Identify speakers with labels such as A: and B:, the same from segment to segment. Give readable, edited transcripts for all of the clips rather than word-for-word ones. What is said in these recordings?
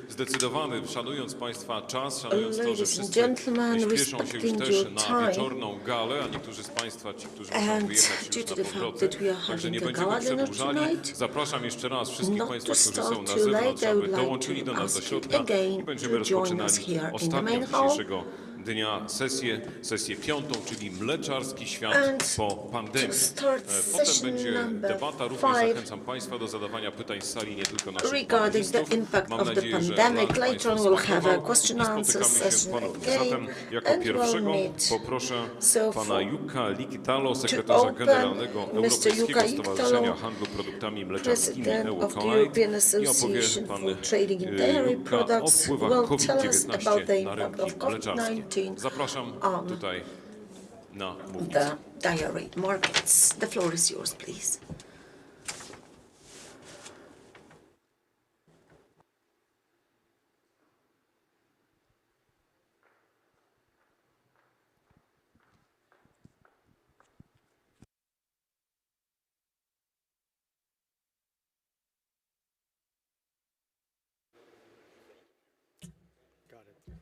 A: zdecydowany, szanując Państwa czas, szanując to, że
B: Ladies and
A: wszyscy
B: gentlemen,
A: śpieszą się już
B: respecting
A: też
B: your
A: na
B: time,
A: wieczorną galę, a niektórzy z Państwa, ci, którzy muszą
B: and
A: wyjechać
B: due
A: już
B: to
A: na
B: the fact
A: powroty,
B: that we are
A: także nie
B: having the
A: będziemy
B: gala dinner
A: przedłużali.
B: tonight,
A: Zapraszam jeszcze raz wszystkich
B: not
A: Państwa,
B: to
A: którzy są
B: start
A: na
B: too
A: zewnątrz,
B: late, I would
A: aby
B: like
A: dołączyli do
B: to
A: nas do
B: ask you
A: środka i
B: again
A: będziemy
B: to join us
A: rozpoczynali
B: here in the
A: ostatnią
B: main hall.
A: dzisiejszego dnia sesję piątą, czyli Mleczarski Świat
B: And
A: po pandemii.
B: to start
A: Potem
B: session
A: będzie
B: number
A: debata, również
B: 5
A: zachęcam Państwa do zadawania pytań z sali, nie tylko naszych
B: regarding the
A: panelistów.
B: impact
A: Mam
B: of the
A: nadzieję, że
B: pandemic.
A: lunch
B: Later
A: Państwa
B: on we'll have a
A: smakował
B: question
A: i
B: and answer
A: spotykamy się
B: session
A: ponownie.
B: again,
A: Zatem jako
B: and we'll
A: pierwszego
B: meet.
A: poproszę
B: So
A: pana Jukka Likitalo,
B: to
A: sekretarza
B: open,
A: generalnego
B: Mr.
A: Europejskiego
B: Jukka
A: Stowarzyszenia
B: Likitalo,
A: Handlu Produktami Mleczarskimi
B: President of the European
A: i opowie
B: Association
A: pan
B: for Trading in Dairy
A: Jukka o
B: Products,
A: wpływach
B: will tell us about the
A: COVID-19 na
B: impact
A: rynki
B: of
A: mleczarskie.
B: COVID-19
A: Zapraszam
B: on
A: tutaj na mównicę.
B: the dairy markets. The floor is yours, please.
C: Got it.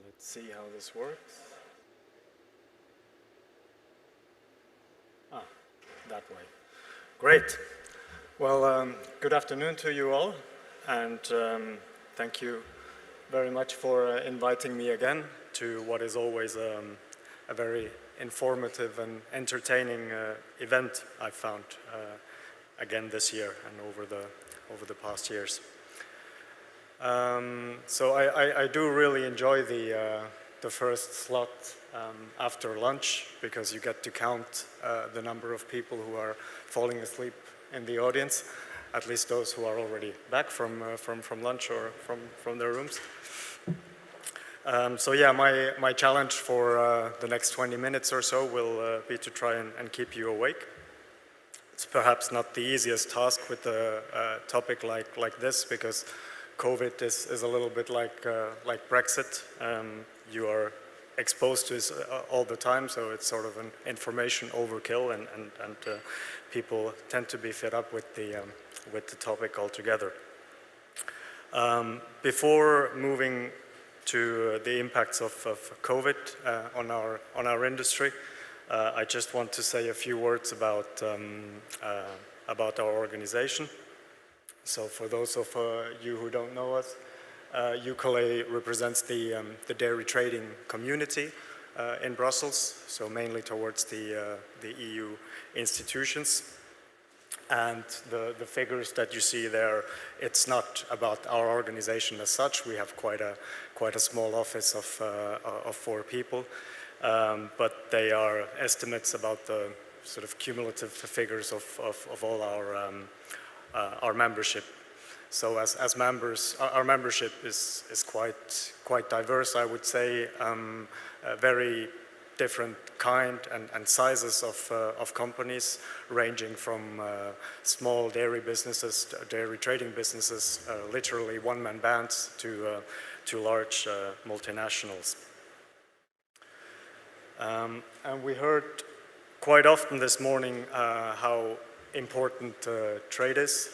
C: Let's see how this works. That way. Great. Well, good afternoon to you all, and thank you very much for inviting me again to what is always a very informative and entertaining event I've found again this year and over the past years. So I do really enjoy the first slot after lunch, because you get to count the number of people who are falling asleep in the audience, at least those who are already back from lunch or from their rooms. So yeah, my challenge for the next 20 minutes or so will be to try and keep you awake. It's perhaps not the easiest task with a topic like this, because COVID is a little bit like Brexit. You are exposed to it all the time, so it's sort of an information overkill, and people tend to be fed up with the topic altogether. Before moving to the impacts of COVID on our industry, I just want to say a few words about our organization. So for those of you who don't know us, UCLA represents the dairy trading community in Brussels, so mainly towards the EU institutions. And the figures that you see there, it's not about our organization as such. We have quite a small office of 4 people, but they are estimates about the sort of cumulative figures of all our membership. So as members, our membership is quite diverse, I would say, very different kind and sizes of companies, ranging from small dairy businesses, dairy trading businesses, literally one-man bands, to large multinationals. And we heard quite often this morning how important trade is.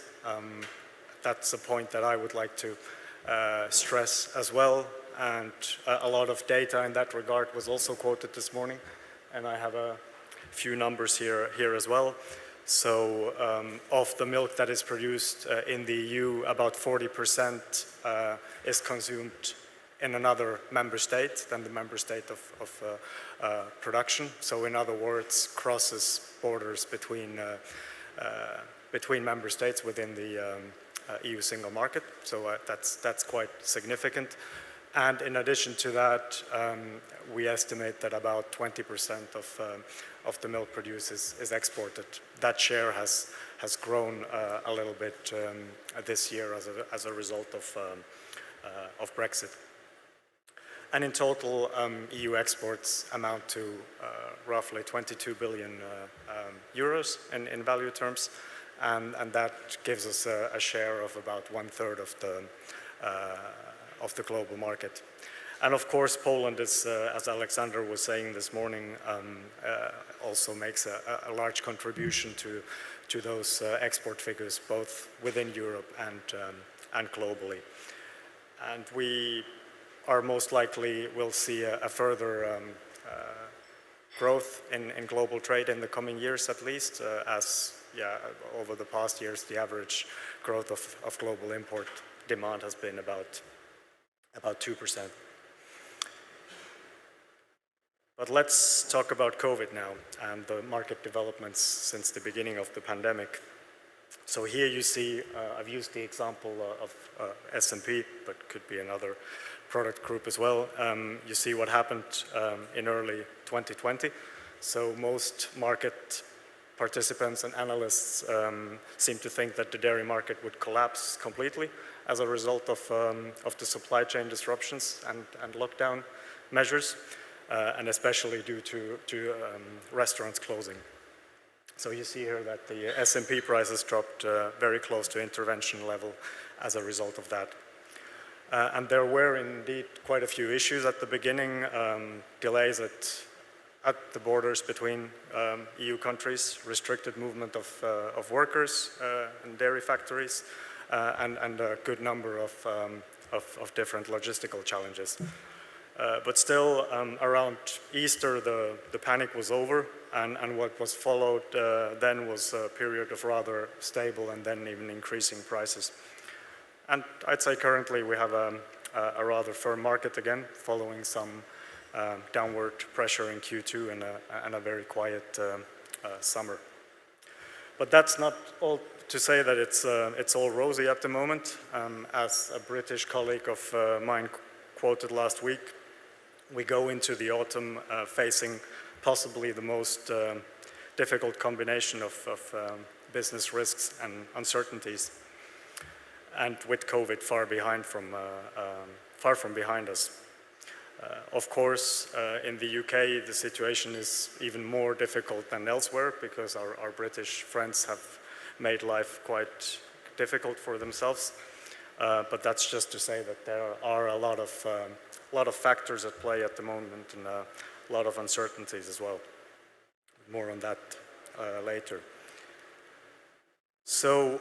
C: That's a point that I would like to stress as well, and a lot of data in that regard was also quoted this morning, and I have a few numbers here as well. So of the milk that is produced in the EU, about 40% is consumed in another member state than the member state of production. So in other words, crosses borders between member states within the EU single market, so that's quite significant. And in addition to that, we estimate that about 20% of the milk produced is exported. That share has grown a little bit this year as a result of Brexit. And in total, EU exports amount to roughly 22 billion euros in value terms. And that gives us a share of about 1/3 of the global market. And of course, Poland is, as Alexander was saying this morning, also makes a large contribution to those export figures, both within Europe and globally. And we are most likely will see a further growth in global trade in the coming years, at least, as over the past years, the average growth of global import demand has been about 2%. But let's talk about COVID now and the market developments since the beginning of the pandemic. So here you see, I've used the example of S&P, but could be another product group as well. You see what happened in early 2020. So most market participants and analysts seem to think that the dairy market would collapse completely as a result of the supply chain disruptions and lockdown measures, and especially due to restaurants closing. So you see here that the S&P prices dropped very close to intervention level as a result of that. And there were indeed quite a few issues at the beginning, delays at the borders between EU countries, restricted movement of workers in dairy factories, and a good number of different logistical challenges. But still, around Easter, the panic was over, and what was followed then was a period of rather stable and then even increasing prices. And I'd say currently we have a rather firm market again, following some downward pressure in Q2 and a very quiet summer. But that's not all to say that it's all rosy at the moment. As a British colleague of mine quoted last week, we go into the autumn facing possibly the most difficult combination of business risks and uncertainties, and with COVID far from behind us. Of course, in the UK, the situation is even more difficult than elsewhere because our British friends have made life quite difficult for themselves. But that's just to say that there are a lot of factors at play at the moment and a lot of uncertainties as well. More on that later. So,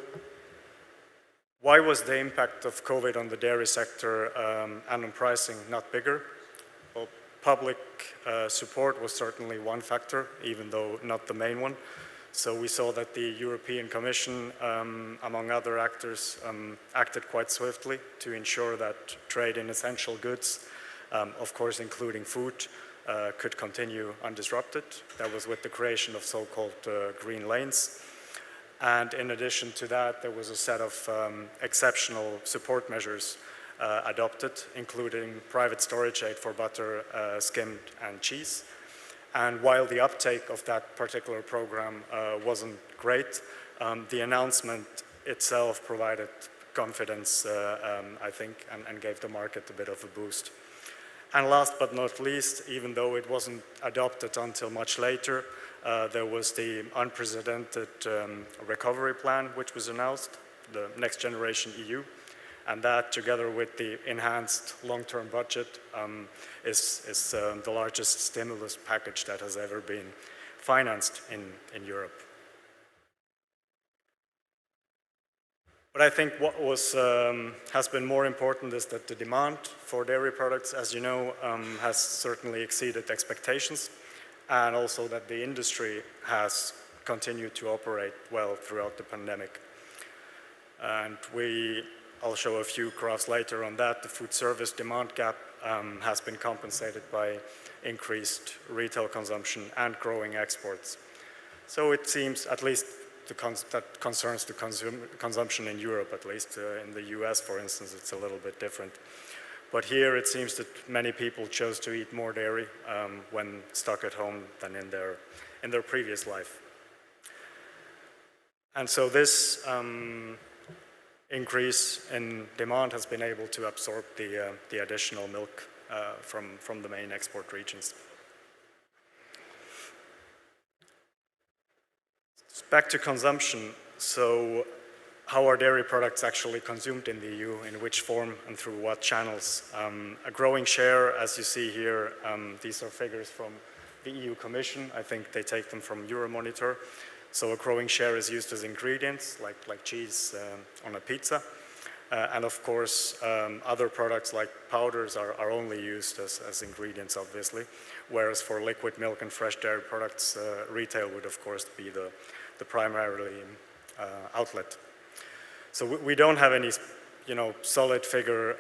C: why was the impact of COVID on the dairy sector and on pricing not bigger? Well, public support was certainly one factor, even though not the main one. So we saw that the European Commission, among other actors, acted quite swiftly to ensure that trade in essential goods, of course including food, could continue undisrupted. That was with the creation of so-called green lanes. And in addition to that, there was a set of exceptional support measures adopted, including private storage aid for butter, skimmed, and cheese. And while the uptake of that particular program wasn't great, the announcement itself provided confidence, I think, and gave the market a bit of a boost. And last but not least, even though it wasn't adopted until much later, there was the unprecedented recovery plan, which was announced, the Next Generation EU. And that, together with the enhanced long-term budget, is the largest stimulus package that has ever been financed in Europe. But I think what has been more important is that the demand for dairy products, as you know, has certainly exceeded expectations, and also that the industry has continued to operate well throughout the pandemic. And I'll show a few graphs later on that. The food service demand gap has been compensated by increased retail consumption and growing exports. So it seems, at least that concerns the consumption in Europe, at least. In the US, for instance, it's a little bit different. But here it seems that many people chose to eat more dairy when stuck at home than in their previous life. And so this increase in demand has been able to absorb the additional milk from the main export regions. Back to consumption. So how are dairy products actually consumed in the EU, in which form and through what channels. A growing share, as you see here, these are figures from the EU Commission. I think they take them from Euromonitor. So a growing share is used as ingredients, like cheese on a pizza. And of course, other products like powders are only used as ingredients, obviously. Whereas for liquid milk and fresh dairy products, retail would of course be the primary outlet. So we don't have any, solid figure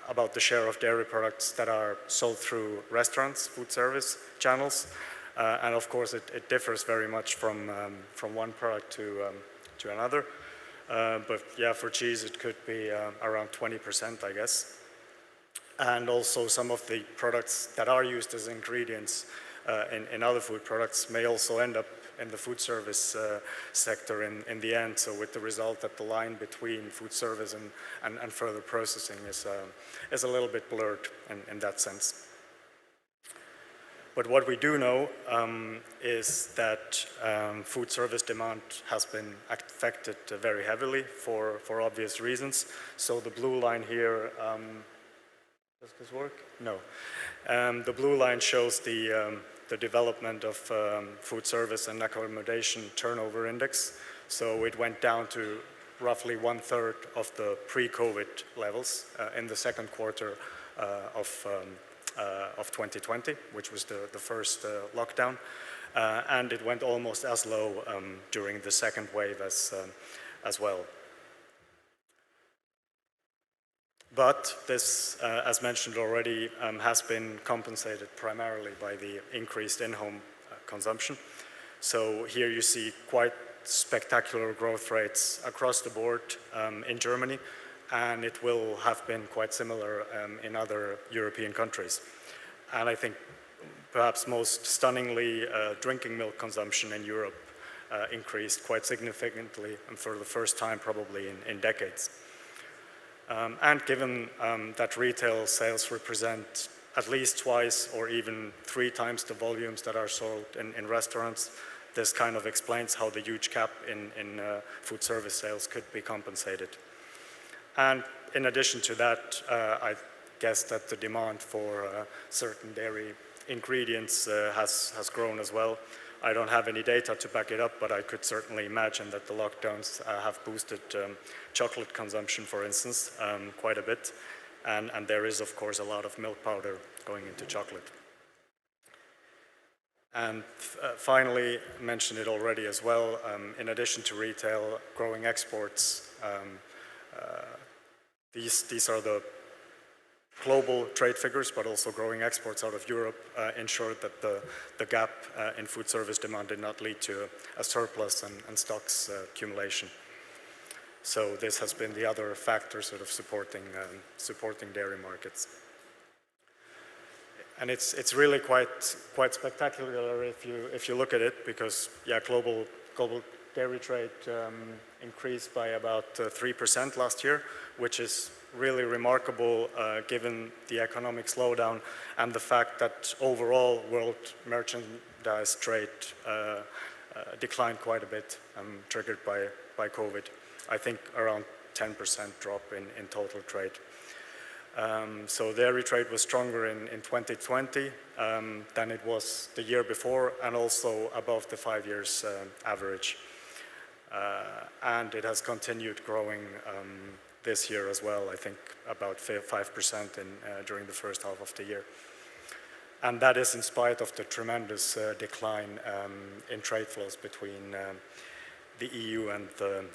C: about the share of dairy products that are sold through restaurants, food service channels, and of course it differs very much from one product to another. But yeah, for cheese it could be around 20%, I guess. And also some of the products that are used as ingredients in other food products may also end up in the food service sector in the end. So with the result that the line between food service and further processing is a little bit blurred in that sense. But what we do know is that food service demand has been affected very heavily for obvious reasons. So the blue line here, does this work? No. The blue line shows the development of food service and accommodation turnover index. So it went down to roughly 1/3 of the pre-COVID levels in the second quarter of 2020, which was the first lockdown. And it went almost as low during the second wave as well. But this, as mentioned already, has been compensated primarily by the increased in-home consumption. So here you see quite spectacular growth rates across the board in Germany, and it will have been quite similar in other European countries. And I think perhaps most stunningly, drinking milk consumption in Europe increased quite significantly and for the first time probably in decades. And given that retail sales represent at least twice or even 3 times the volumes that are sold in restaurants, this kind of explains how the huge gap in food service sales could be compensated. And in addition to that, I guess that the demand for certain dairy ingredients has grown as well. I don't have any data to back it up, but I could certainly imagine that the lockdowns have boosted chocolate consumption, for instance, quite a bit. And there is, of course, a lot of milk powder going into chocolate. And finally, mentioned it already as well, in addition to retail, growing exports. These are the global trade figures, but also growing exports out of Europe ensured that the gap in food service demand did not lead to a surplus and stocks accumulation. So this has been the other factor sort of supporting dairy markets. And it's really quite spectacular if you look at it, because yeah, global dairy trade increased by about 3% last year, which is really remarkable given the economic slowdown and the fact that overall world merchandise trade declined quite a bit, triggered by COVID. I think around 10% drop in total trade. So dairy trade was stronger in 2020 than it was the year before, and also above the 5 years average. And it has continued growing this year as well, I think about 5% during the first half of the year. And that is in spite of the tremendous decline in trade flows between the EU and the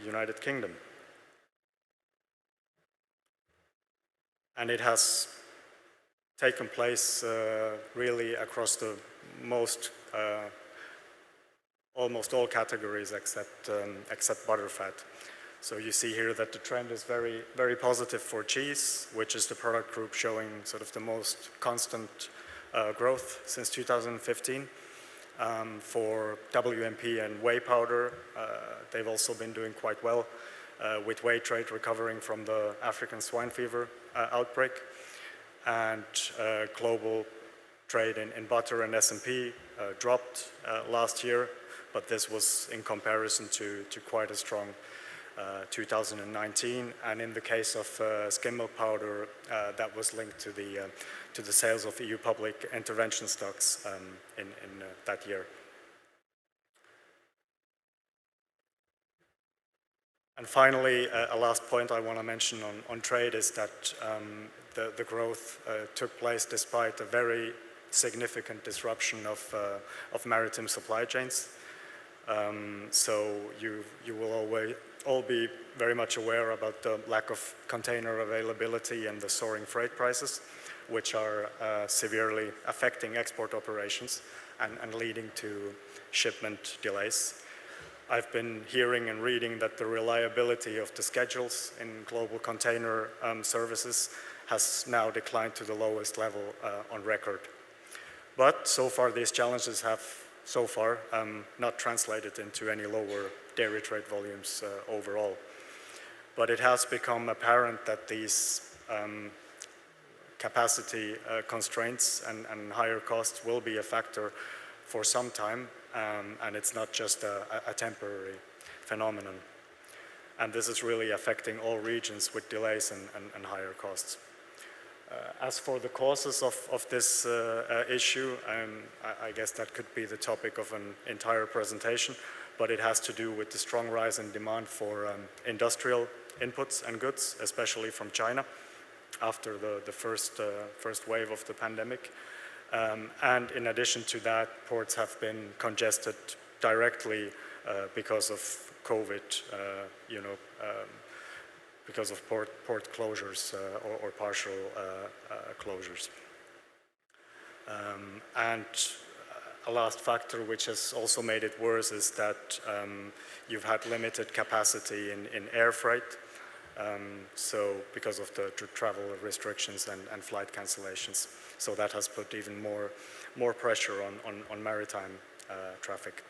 C: United Kingdom. And it has taken place really across the almost all categories except butterfat. So you see here that the trend is very, very positive for cheese, which is the product group showing sort of the most constant growth since 2015. For WMP and whey powder, they've also been doing quite well, with whey trade recovering from the African swine fever outbreak. And global trade in butter and S&P dropped last year, but this was in comparison to quite a strong 2019, and in the case of skim milk powder, that was linked to the sales of EU public intervention stocks in that year. And finally, a last point I want to mention on trade is that the growth took place despite a very significant disruption of maritime supply chains. So you will all be very much aware about the lack of container availability and the soaring freight prices, which are severely affecting export operations and leading to shipment delays. I've been hearing and reading that the reliability of the schedules in global container services has now declined to the lowest level on record. But so far these challenges have not translated into any lower dairy trade volumes overall. But it has become apparent that these capacity constraints and higher costs will be a factor for some time, and it's not just a temporary phenomenon. And this is really affecting all regions with delays and higher costs. As for the causes of this issue, I guess that could be the topic of an entire presentation, but it has to do with the strong rise in demand for industrial inputs and goods, especially from China, after the first wave of the pandemic. And in addition to that, ports have been congested directly because of COVID, because of port closures or partial closures. And a last factor which has also made it worse is that you've had limited capacity in air freight, so because of the travel restrictions and flight cancellations. So that has put even more pressure on maritime traffic.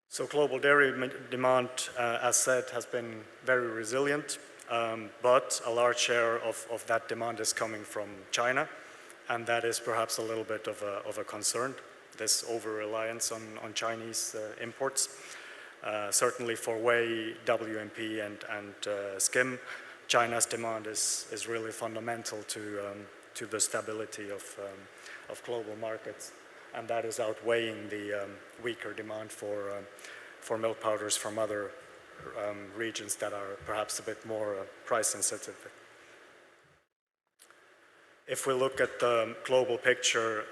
C: So global dairy demand, as said, has been very resilient, but a large share of that demand is coming from China, and that is perhaps a little bit of a concern, this over-reliance on Chinese imports. Certainly for whey, WMP, and skim, China's demand is really fundamental to the stability of global markets, and that is outweighing the weaker demand for milk powders from other regions that are perhaps a bit more price sensitive. If we look at the global picture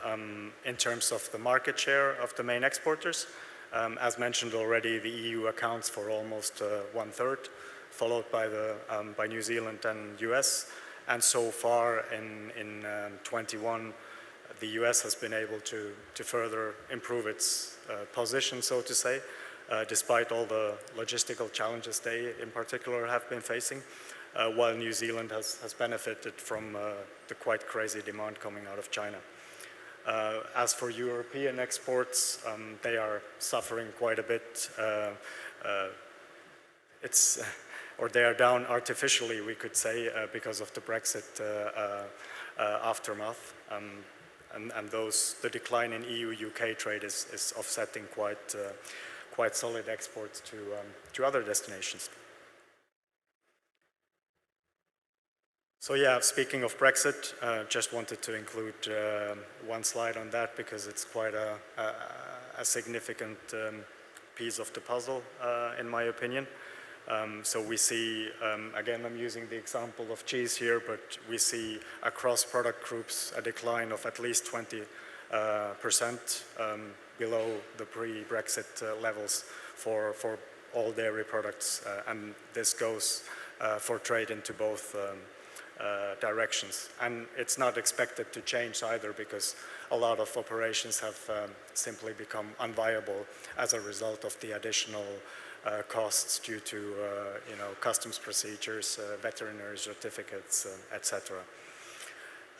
C: in terms of the market share of the main exporters, as mentioned already, the EU accounts for almost 1/3, followed by New Zealand and US. And so far in 21, the US has been able to further improve its position, so to say, despite all the logistical challenges they in particular have been facing, while New Zealand has benefited from the quite crazy demand coming out of China. As for European exports, they are suffering quite a bit. Or they are down artificially, we could say, because of the Brexit aftermath. And the decline in EU-UK trade is offsetting quite solid exports to other destinations. So yeah, speaking of Brexit, just wanted to include one slide on that because it's quite a significant piece of the puzzle, in my opinion. So we see, again, I'm using the example of cheese here, but we see across product groups a decline of at least 20% below the pre-Brexit levels for all dairy products, and this goes for trade into both directions. And it's not expected to change either because a lot of operations have simply become unviable as a result of the additional costs due to customs procedures, veterinary certificates, etc.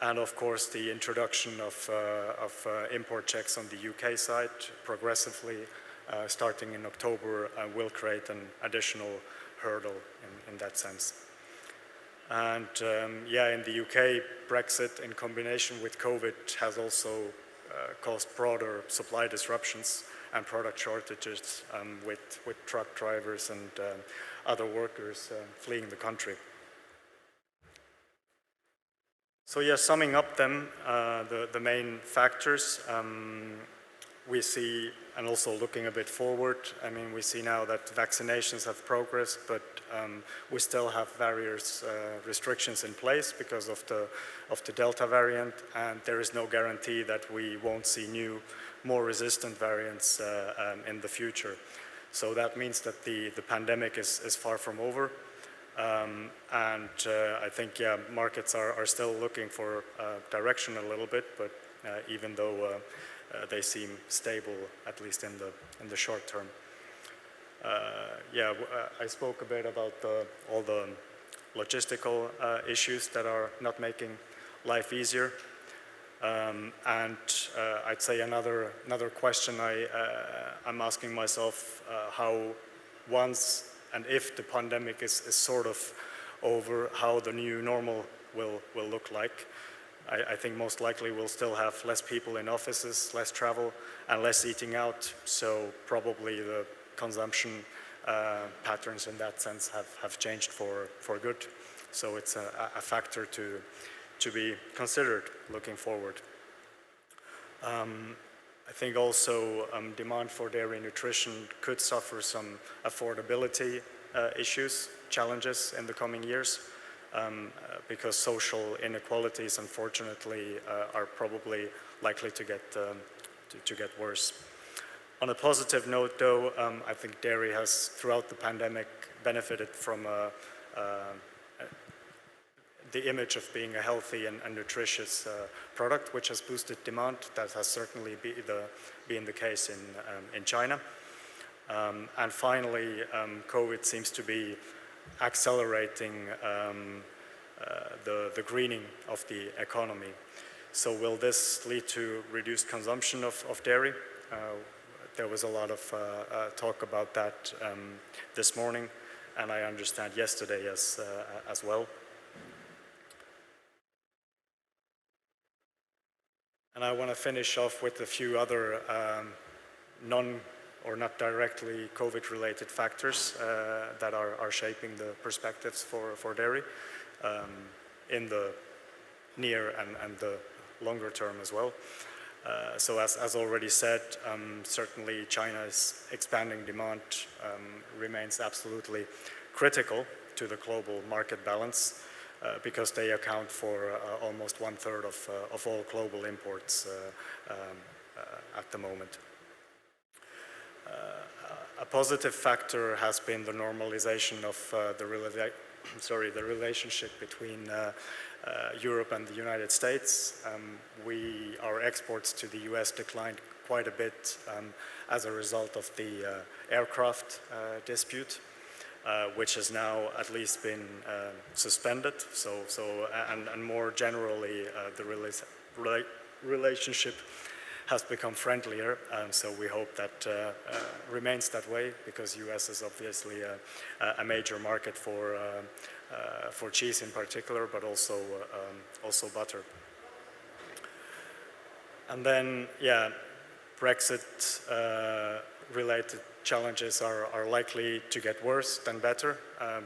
C: And of course, the introduction of import checks on the UK side progressively starting in October will create an additional hurdle in that sense. And yeah, in the UK, Brexit in combination with COVID has also caused broader supply disruptions and product shortages with truck drivers and other workers fleeing the country. So yeah, summing up then, the main factors we see, and also looking a bit forward, I mean, we see now that vaccinations have progressed, but we still have various restrictions in place because of the Delta variant, and there is no guarantee that we won't see new, more resistant variants in the future. So that means that the pandemic is far from over. I think, yeah, markets are still looking for direction a little bit, but even though they seem stable, at least in the short term. I spoke a bit about all the logistical issues that are not making life easier. I'd say another question I'm asking myself, how once and if the pandemic is sort of over, how the new normal will look like. I think most likely we'll still have less people in offices, less travel, and less eating out. So probably the consumption patterns in that sense have changed for good. So it's a factor to be considered looking forward. I think also demand for dairy nutrition could suffer some affordability issues, challenges in the coming years. Because social inequalities, unfortunately, are probably likely to get worse. On a positive note, though, I think dairy has, throughout the pandemic, benefited from the image of being a healthy and nutritious product, which has boosted demand. That has certainly been the case in China. And finally, COVID seems to be accelerating the greening of the economy. So will this lead to reduced consumption of dairy? There was a lot of talk about that this morning, and I understand yesterday as well. And I want to finish off with a few other not directly COVID-related factors that are shaping the perspectives for dairy in the near and the longer term as well. So as already said, certainly China's expanding demand remains absolutely critical to the global market balance because they account for almost 1/3 of all global imports at the moment. A positive factor has been the normalization of the relationship between Europe and the United States. Our exports to the US declined quite a bit as a result of the aircraft dispute, which has now at least been suspended. And more generally, the relationship has become friendlier, so we hope that remains that way, because US is obviously a major market for cheese in particular, but also butter. And then, yeah, Brexit related challenges are likely to get worse than better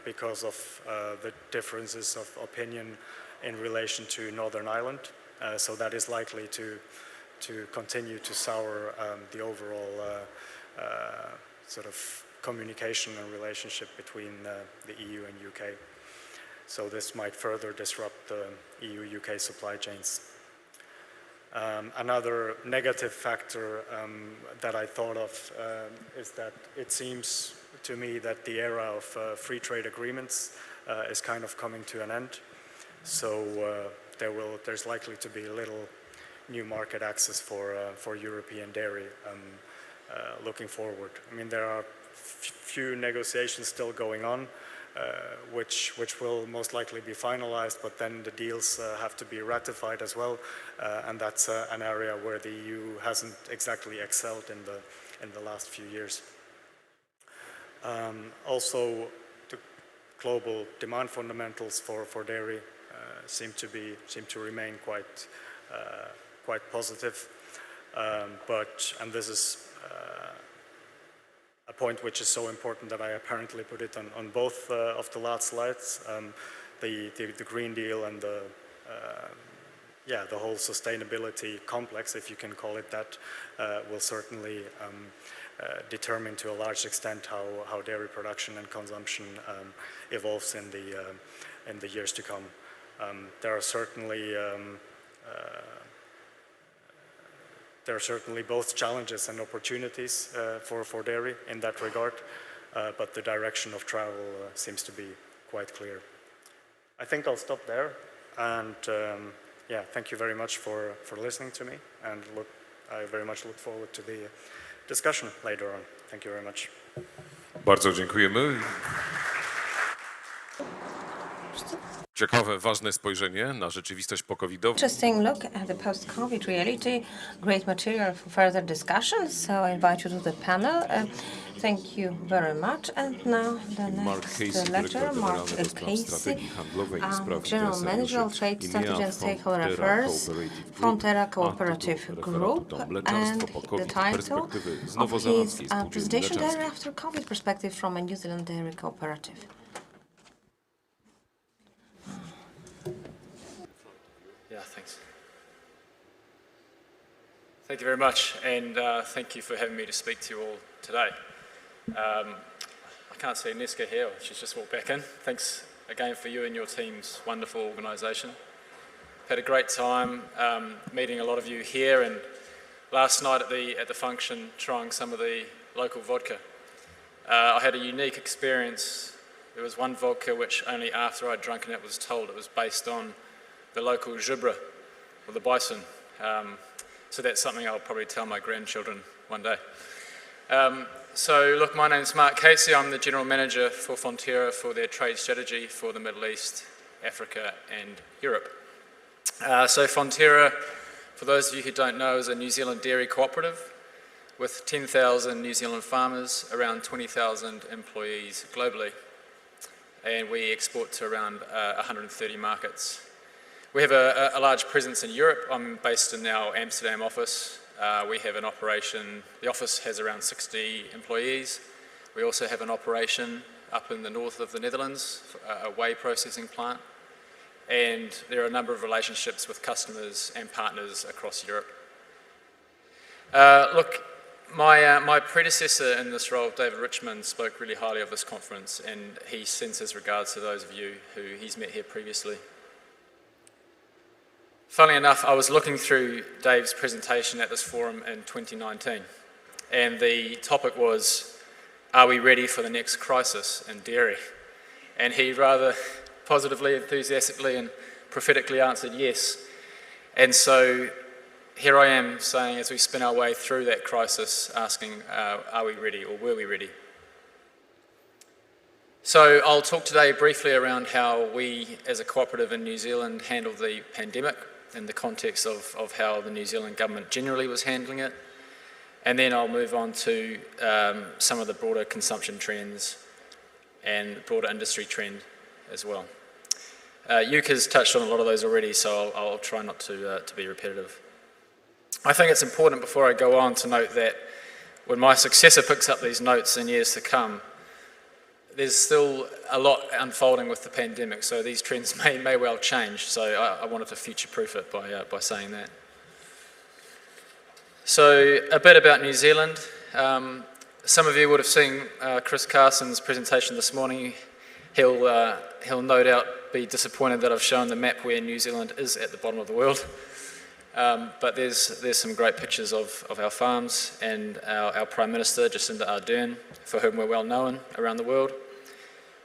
C: because of the differences of opinion in relation to Northern Ireland. So that is likely to continue to sour the overall sort of communication and relationship between the EU and UK. So this might further disrupt the EU-UK supply chains. Another negative factor that I thought of is that it seems to me that the era of free trade agreements is kind of coming to an end. So there's likely to be little new market access for European dairy looking forward. I mean, there are few negotiations still going on, which will most likely be finalized, but then the deals have to be ratified as well, and that's an area where the EU hasn't exactly excelled in the last few years. Also, the global demand fundamentals for dairy seem to remain quite positive, and this is a point which is so important that I apparently put it on both of the last slides, the Green Deal and the whole sustainability complex, if you can call it that, will certainly determine to a large extent how dairy production and consumption evolves in the years to come. There are certainly both challenges and opportunities for dairy in that regard, but the direction of travel seems to be quite clear. I think I'll stop there, and thank you very much for listening to me, and I very much look forward to the discussion later on. Thank you very much.
A: Bardzo dziękujemy. Ciekawe, ważne spojrzenie na rzeczywistość po-covidową.
D: Interesting look at the post-COVID reality. Great material for further discussion. So I invite you to the panel. Thank you very much. And now the next lecturer, Mark Casey, General Manager of Trade Strategy and Stakeholder Affairs, Fonterra Cooperative Group, and the title of his presentation, Dairy After COVID Perspective from a New Zealand Dairy Cooperative.
E: Yeah, thanks. Thank you very much, and thank you for having me to speak to you all today. I can't see Neska here, she's just walked back in. Thanks again for you and your team's wonderful organisation. Had a great time meeting a lot of you here, and last night at the function trying some of the local vodka. I had a unique experience. There was one vodka which only after I'd drunken it was told it was based on the local zebra, or the bison. So that's something I'll probably tell my grandchildren one day. So look, my name's Mark Casey. I'm the General Manager for Fonterra for their trade strategy for the Middle East, Africa and Europe. So Fonterra, for those of you who don't know, is a New Zealand dairy cooperative with 10,000 New Zealand farmers, around 20,000 employees globally. And we export to around 130 markets. We have a large presence in Europe. I'm based in our Amsterdam office. We have an operation, the office has around 60 employees. We also have an operation up in the north of the Netherlands, a whey processing plant. And there are a number of relationships with customers and partners across Europe. Look, my predecessor in this role, David Richmond, spoke really highly of this conference, and he sends his regards to those of you who he's met here previously. Funnily enough, I was looking through Dave's presentation at this forum in 2019, and the topic was, are we ready for the next crisis in dairy? And he rather positively, enthusiastically and prophetically answered yes. And so here I am saying, as we spin our way through that crisis, asking, are we ready, or were we ready? So I'll talk today briefly around how we as a cooperative in New Zealand handled the pandemic in the context of how the New Zealand government generally was handling it. And then I'll move on to some of the broader consumption trends and broader industry trend as well. Yuka's touched on a lot of those already, so I'll try not to be repetitive. I think it's important before I go on to note that when my successor picks up these notes in years to come, there's still a lot unfolding with the pandemic, so these trends may well change, so I wanted to future-proof it by saying that. So a bit about New Zealand. Some of you would have seen Chris Carson's presentation this morning. He'll no doubt be disappointed that I've shown the map where New Zealand is at the bottom of the world. But there's some great pictures of our farms and our Prime Minister, Jacinda Ardern, for whom we're well known around the world.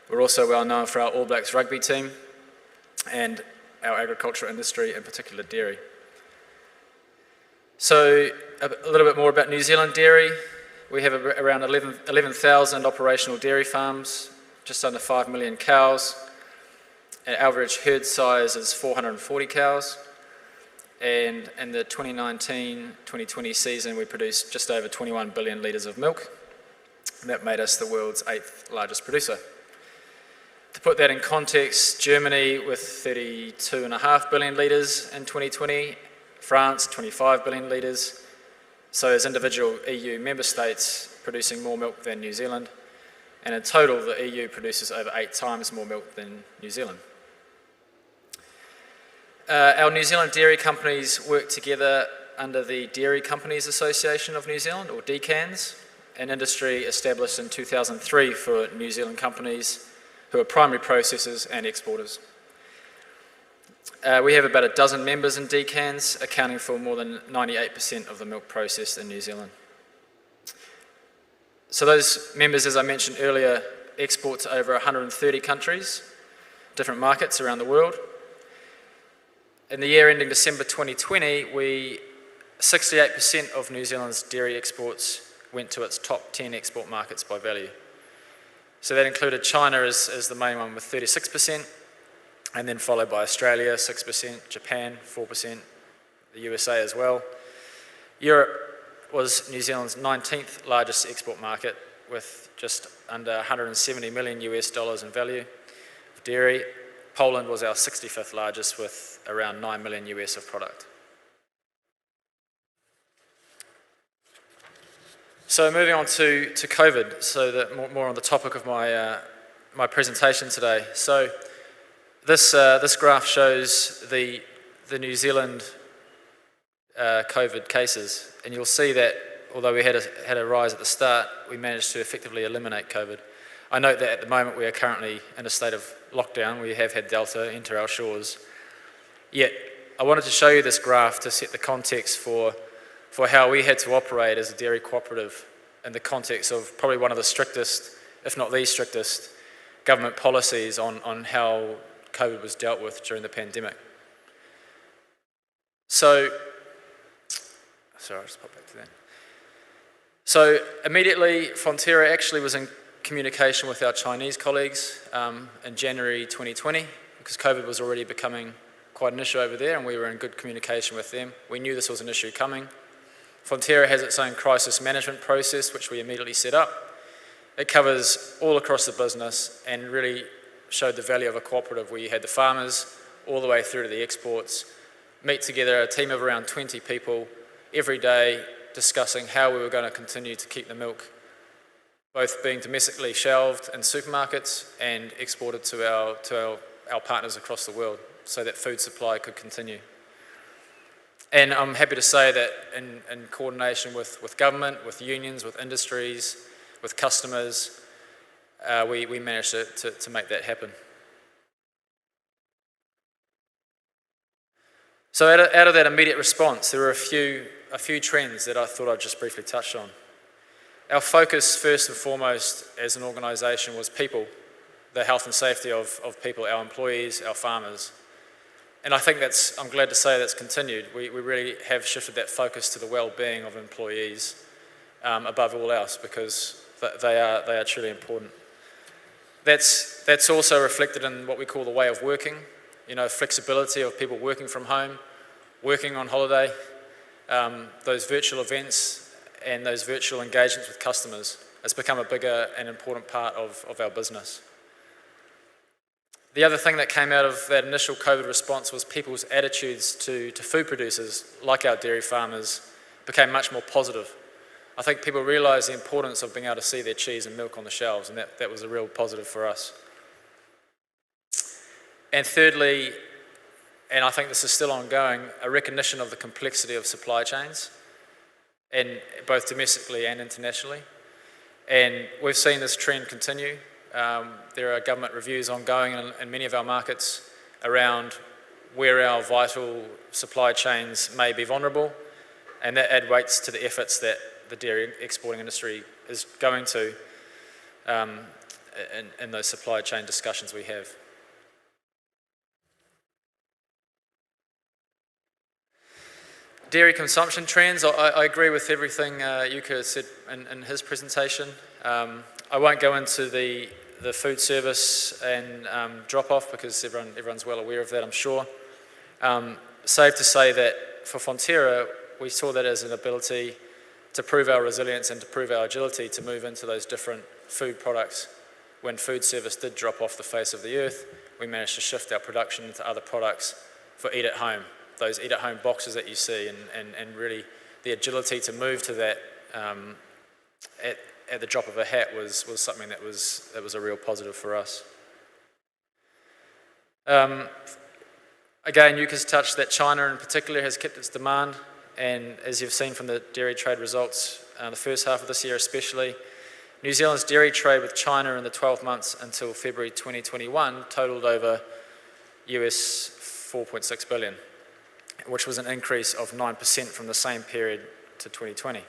E: We're also well known for our All Blacks rugby team and our agricultural industry, in particular dairy. So a little bit more about New Zealand dairy. We have around 11,000 operational dairy farms, just under 5 million cows. Our average herd size is 440 cows. And in the 2019-2020 season, we produced just over 21 billion litres of milk. And that made us the world's 8th largest producer. To put that in context, Germany with 32.5 billion litres in 2020, France 25 billion litres, So as individual EU member states producing more milk than New Zealand, and in total the EU produces over 8 times more milk than New Zealand. Our New Zealand dairy companies work together under the Dairy Companies Association of New Zealand, or DCANZ, an industry established in 2003 for New Zealand companies who are primary processors and exporters. We have about a dozen members in DCANZ, accounting for more than 98% of the milk processed in New Zealand. So those members, as I mentioned earlier, export to over 130 countries, different markets around the world. In the year ending December 2020, 68% of New Zealand's dairy exports went to its top 10 export markets by value. So that included China as the main one with 36%, and then followed by Australia, 6%, Japan, 4%, the USA as well. Europe was New Zealand's 19th largest export market with just under 170 million US dollars in value of dairy. Poland was our 65th largest with around 9 million US of product. So moving on to COVID, so that more on the topic of my presentation today. So this graph shows the New Zealand COVID cases, and you'll see that although we had a rise at the start, we managed to effectively eliminate COVID. I note that at the moment we are currently in a state of lockdown. We have had Delta enter our shores. Yet I wanted to show you this graph to set the context for how we had to operate as a dairy cooperative in the context of probably one of the strictest, if not the strictest, government policies on how COVID was dealt with during the pandemic. So, sorry, I'll just pop back to that. So immediately, Fonterra actually was in communication with our Chinese colleagues in January 2020, because COVID was already becoming quite an issue over there, and we were in good communication with them. We knew this was an issue coming. Fonterra has its own crisis management process, which we immediately set up. It covers all across the business and really showed the value of a cooperative where you had the farmers all the way through to the exports, meet together, a team of around 20 people every day, discussing how we were going to continue to keep the milk both being domestically shelved in supermarkets and exported to our partners across the world so that food supply could continue. And I'm happy to say that in coordination with government, with unions, with industries, with customers, we managed to make that happen. So out of that immediate response, there were a few trends that I thought I'd just briefly touch on. Our focus, first and foremost, as an organisation was people, the health and safety of people, our employees, our farmers. And I think I'm glad to say that's continued. We really have shifted that focus to the well-being of employees above all else, because they are truly important. That's also reflected in what we call the way of working, flexibility of people working from home, working on holiday, those virtual events and those virtual engagements with customers has become a bigger and important part of our business. The other thing that came out of that initial COVID response was people's attitudes to food producers, like our dairy farmers, became much more positive. I think people realised the importance of being able to see their cheese and milk on the shelves, and that was a real positive for us. And thirdly, and I think this is still ongoing, a recognition of the complexity of supply chains, and both domestically and internationally. And we've seen this trend continue. There are government reviews ongoing in many of our markets around where our vital supply chains may be vulnerable, and that adds weight to the efforts that the dairy exporting industry is going to in those supply chain discussions we have. Dairy consumption trends, I agree with everything Yuka said in his presentation. I won't go into the food service and drop-off because everyone's well aware of that, I'm sure. Safe to say that for Fonterra, we saw that as an ability to prove our resilience and to prove our agility to move into those different food products. When food service did drop off the face of the earth, we managed to shift our production into other products for eat at home. Those eat-at-home boxes that you see, and really the agility to move to that at the drop of a hat was something that was a real positive for us. Again, Yuka's touched that China in particular has kept its demand, and as you've seen from the dairy trade results, the first half of this year especially, New Zealand's dairy trade with China in the 12 months until February 2021 totaled over US 4.6 billion, which was an increase of 9% from the same period to 2020.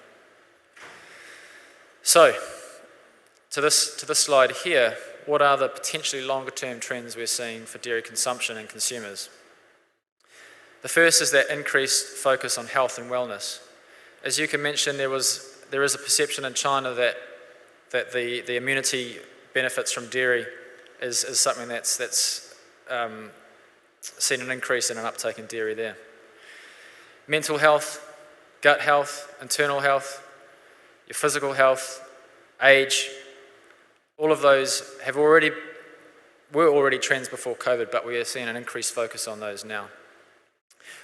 E: So, to this slide here, what are the potentially longer term trends we're seeing for dairy consumption and consumers? The first is that increased focus on health and wellness. As Yuka mentioned, there is a perception in China that the immunity benefits from dairy is something that's seen an increase in an uptake in dairy there. Mental health, gut health, internal health, your physical health, age, all of those were already trends before COVID, but we are seeing an increased focus on those now.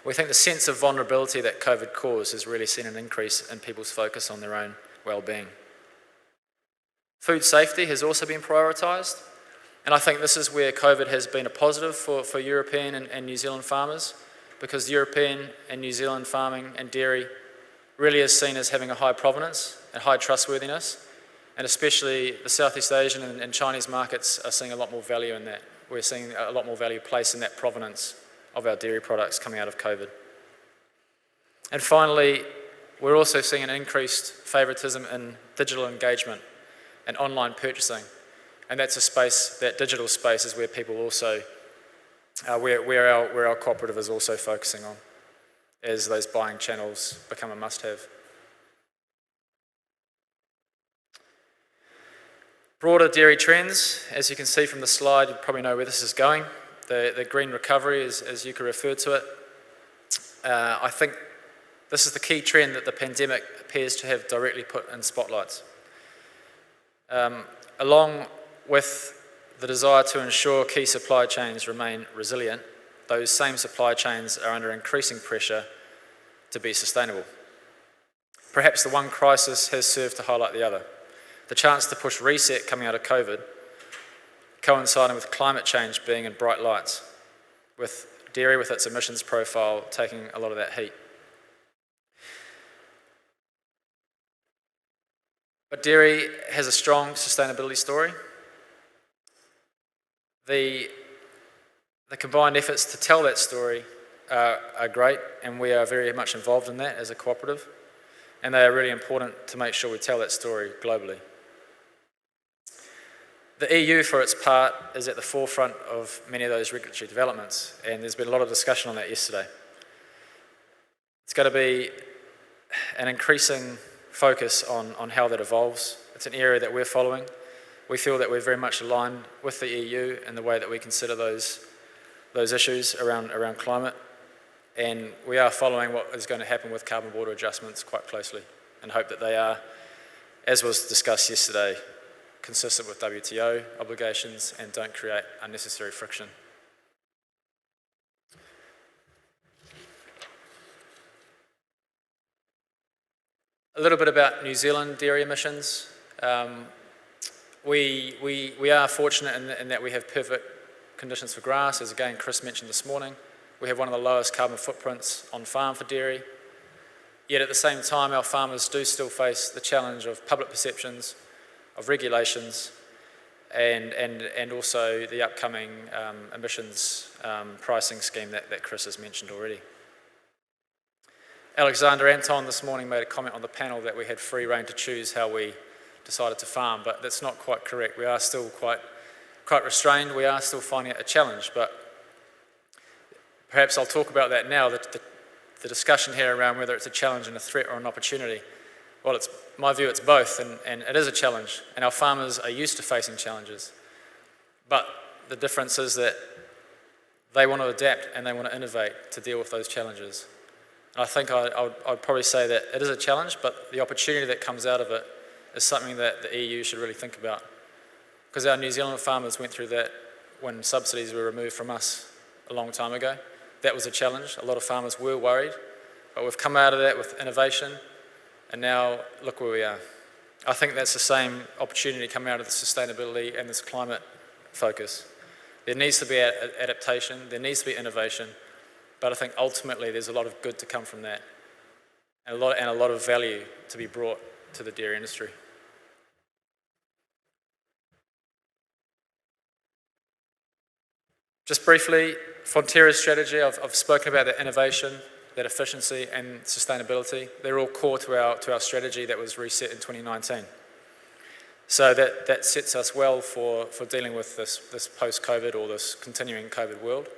E: We think the sense of vulnerability that COVID caused has really seen an increase in people's focus on their own well-being. Food safety has also been prioritised, and I think this is where COVID has been a positive for European and New Zealand farmers, because European and New Zealand farming and dairy really is seen as having a high provenance and high trustworthiness, and especially the Southeast Asian and Chinese markets are seeing a lot more value in that. We're seeing a lot more value placed in that provenance of our dairy products coming out of COVID. And finally, we're also seeing an increased favouritism in digital engagement and online purchasing. And that's a space, that digital space is where people also, where our cooperative is also focusing on as those buying channels become a must-have. Broader dairy trends, as you can see from the slide, you probably know where this is going. The green recovery, as Yuka referred to it. I think this is the key trend that the pandemic appears to have directly put in spotlights. Along with the desire to ensure key supply chains remain resilient, those same supply chains are under increasing pressure to be sustainable. Perhaps the one crisis has served to highlight the other. The chance to push reset coming out of COVID, coinciding with climate change being in bright lights, with dairy with its emissions profile taking a lot of that heat. But dairy has a strong sustainability story. The combined efforts to tell that story are great, and we are very much involved in that as a cooperative, and they are really important to make sure we tell that story globally. The EU, for its part, is at the forefront of many of those regulatory developments, and there's been a lot of discussion on that yesterday. It's going to be an increasing focus on how that evolves. It's an area that we're following. We feel that we're very much aligned with the EU in the way that we consider those issues around climate, and we are following what is going to happen with carbon border adjustments quite closely, and hope that they are, as was discussed yesterday, consistent with WTO obligations and don't create unnecessary friction. A little bit about New Zealand dairy emissions. We are fortunate in that we have perfect conditions for grass, as again Chris mentioned this morning. We have one of the lowest carbon footprints on farm for dairy. Yet at the same time, our farmers do still face the challenge of public perceptions, of regulations, and also the upcoming emissions pricing scheme that Chris has mentioned already. Alexander Anton this morning made a comment on the panel that we had free rein to choose how we decided to farm, but that's not quite correct. We are still quite restrained. We are still finding it a challenge, but perhaps I'll talk about that now, the discussion here around whether it's a challenge and a threat or an opportunity. Well, it's my view, it's both, and it is a challenge, and our farmers are used to facing challenges. But the difference is that they want to adapt and they want to innovate to deal with those challenges. And I think I'd probably say that it is a challenge, but the opportunity that comes out of it is something that the EU should really think about. Because our New Zealand farmers went through that when subsidies were removed from us a long time ago. That was a challenge. A lot of farmers were worried But we've come out of that with innovation, and now look where we are. I think that's the same opportunity coming out of the sustainability and this climate focus. There needs to be adaptation, there needs to be innovation, but I think ultimately there's a lot of good to come from that, and a lot of value to be brought to the dairy industry. Just briefly, Fonterra's strategy, I've spoken about that innovation, that efficiency and sustainability. They're all core to our strategy that was reset in 2019. So that sets us well for dealing with this post-COVID or this continuing COVID world.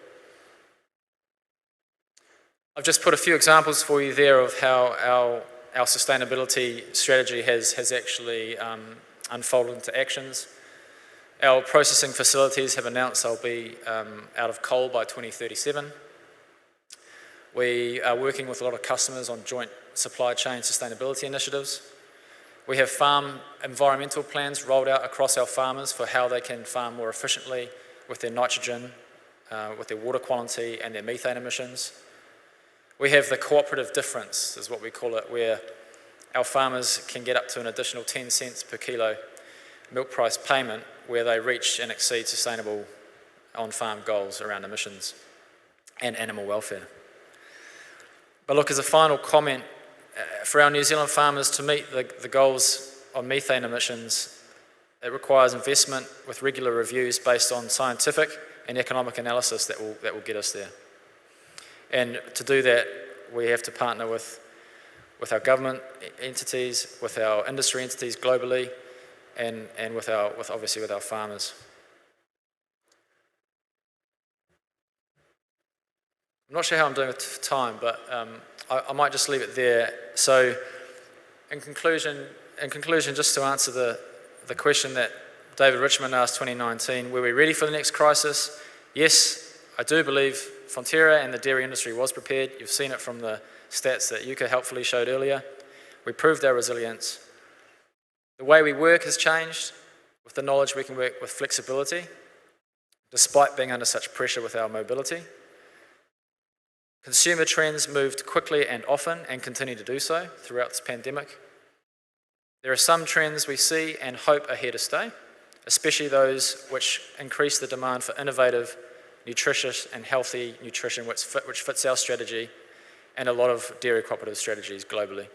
E: I've just put a few examples for you there of how our sustainability strategy has actually unfolded into actions. Our processing facilities have announced they'll be out of coal by 2037. We are working with a lot of customers on joint supply chain sustainability initiatives. We have farm environmental plans rolled out across our farmers for how they can farm more efficiently with their nitrogen, with their water quality and their methane emissions. We have the cooperative difference, is what we call it, where our farmers can get up to an additional 10 cents per kilo milk price payment where they reach and exceed sustainable on-farm goals around emissions and animal welfare. But look, as a final comment, for our New Zealand farmers to meet the goals on methane emissions, it requires investment with regular reviews based on scientific and economic analysis that will get us there. And to do that, we have to partner with our government entities, with our industry entities globally, and obviously with our farmers. I'm not sure how I'm doing with time, but I might just leave it there. So, in conclusion, just to answer the question that David Richmond asked 2019, were we ready for the next crisis? Yes, I do believe Fonterra and the dairy industry was prepared. You've seen it from the stats that Yuka helpfully showed earlier. We proved our resilience. The way we work has changed. With the knowledge we can work with flexibility, despite being under such pressure with our mobility. Consumer trends moved quickly and often and continue to do so throughout this pandemic. There are some trends we see and hope are here to stay, especially those which increase the demand for innovative, nutritious and healthy nutrition which fits our strategy and a lot of dairy cooperative strategies globally.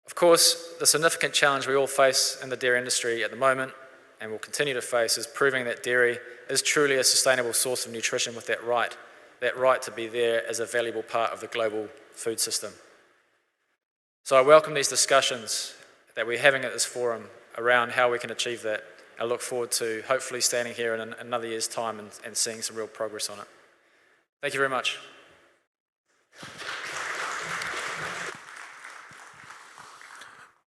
E: Of course, the significant challenge we all face in the dairy industry at the moment and will continue to face is proving that dairy is truly a sustainable source of nutrition with that right to be there as a valuable part of the global food system. So I welcome these discussions that we're having at this forum around how we can achieve that. I look forward to hopefully standing here in another year's time and seeing some real progress on it. Thank you very much.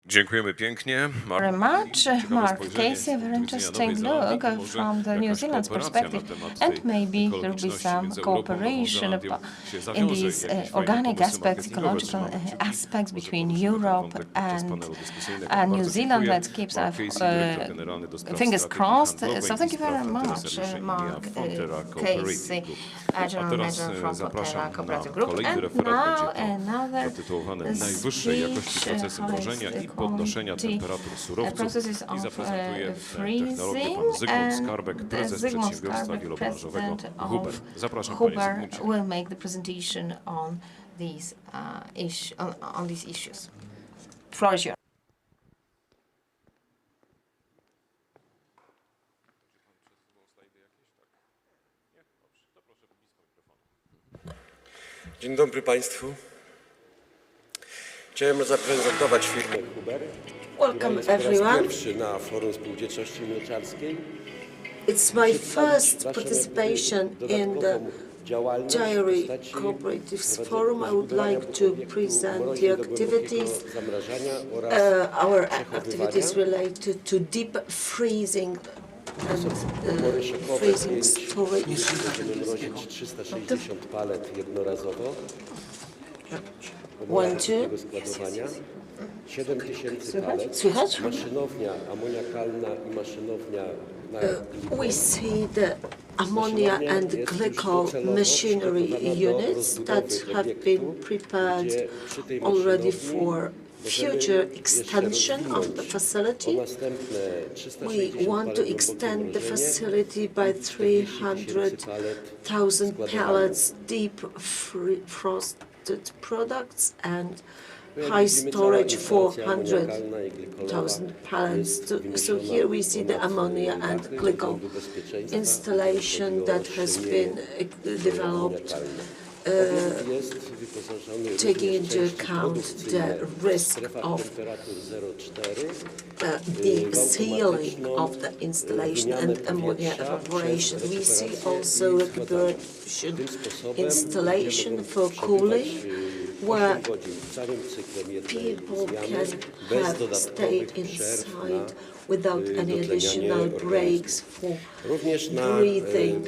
A: Dziękujemy pięknie.
D: Very much, Mark Casey. A very interesting look from the New Zealand's perspective, and maybe there will be some cooperation in these organic aspects, ecological aspects between Europe and New Zealand. Let's keep our fingers crossed. So thank you very much, Mark Casey, General Manager from Fonterra Cooperative Group. And now another speech,
A: podnoszenia temperatur surowców i zaprezentuje technologię pan Zygmunt Skarbek, prezes przedsiębiorstwa wielobranżowego Huber. Zapraszam panie Zygmuncie.
D: Will make the presentation on these issues. Floor is yours.
F: Dzień dobry Państwu. Chciałem zaprezentować firmę Huber.
B: Welcome everyone.
F: Pierwszy na Forum Spółdzielczości Mleczarskiej.
B: It's my first participation in the Dairy Cooperatives Forum. I would like to present the activities, our activities related to deep freezing and freezing storage.
F: Będziemy mrozić 360 palet jednorazowo.
B: 1, 2.
F: Składowania. 7000 palet,
B: Słychać?
F: maszynownia amoniakalna i maszynownia na
B: We see the ammonia and glycol machinery units that have been prepared already for future extension of the facility. We want to extend the facility by 300,000 pallets deep frosted products and high storage 400,000 pallets. So here we see the ammonia and glycol installation that has been developed, taking into account the risk of the sealing of the installation and ammonia evaporation. We see also recuperation installation for cooling, where people can have stayed inside without any additional breaks for breathing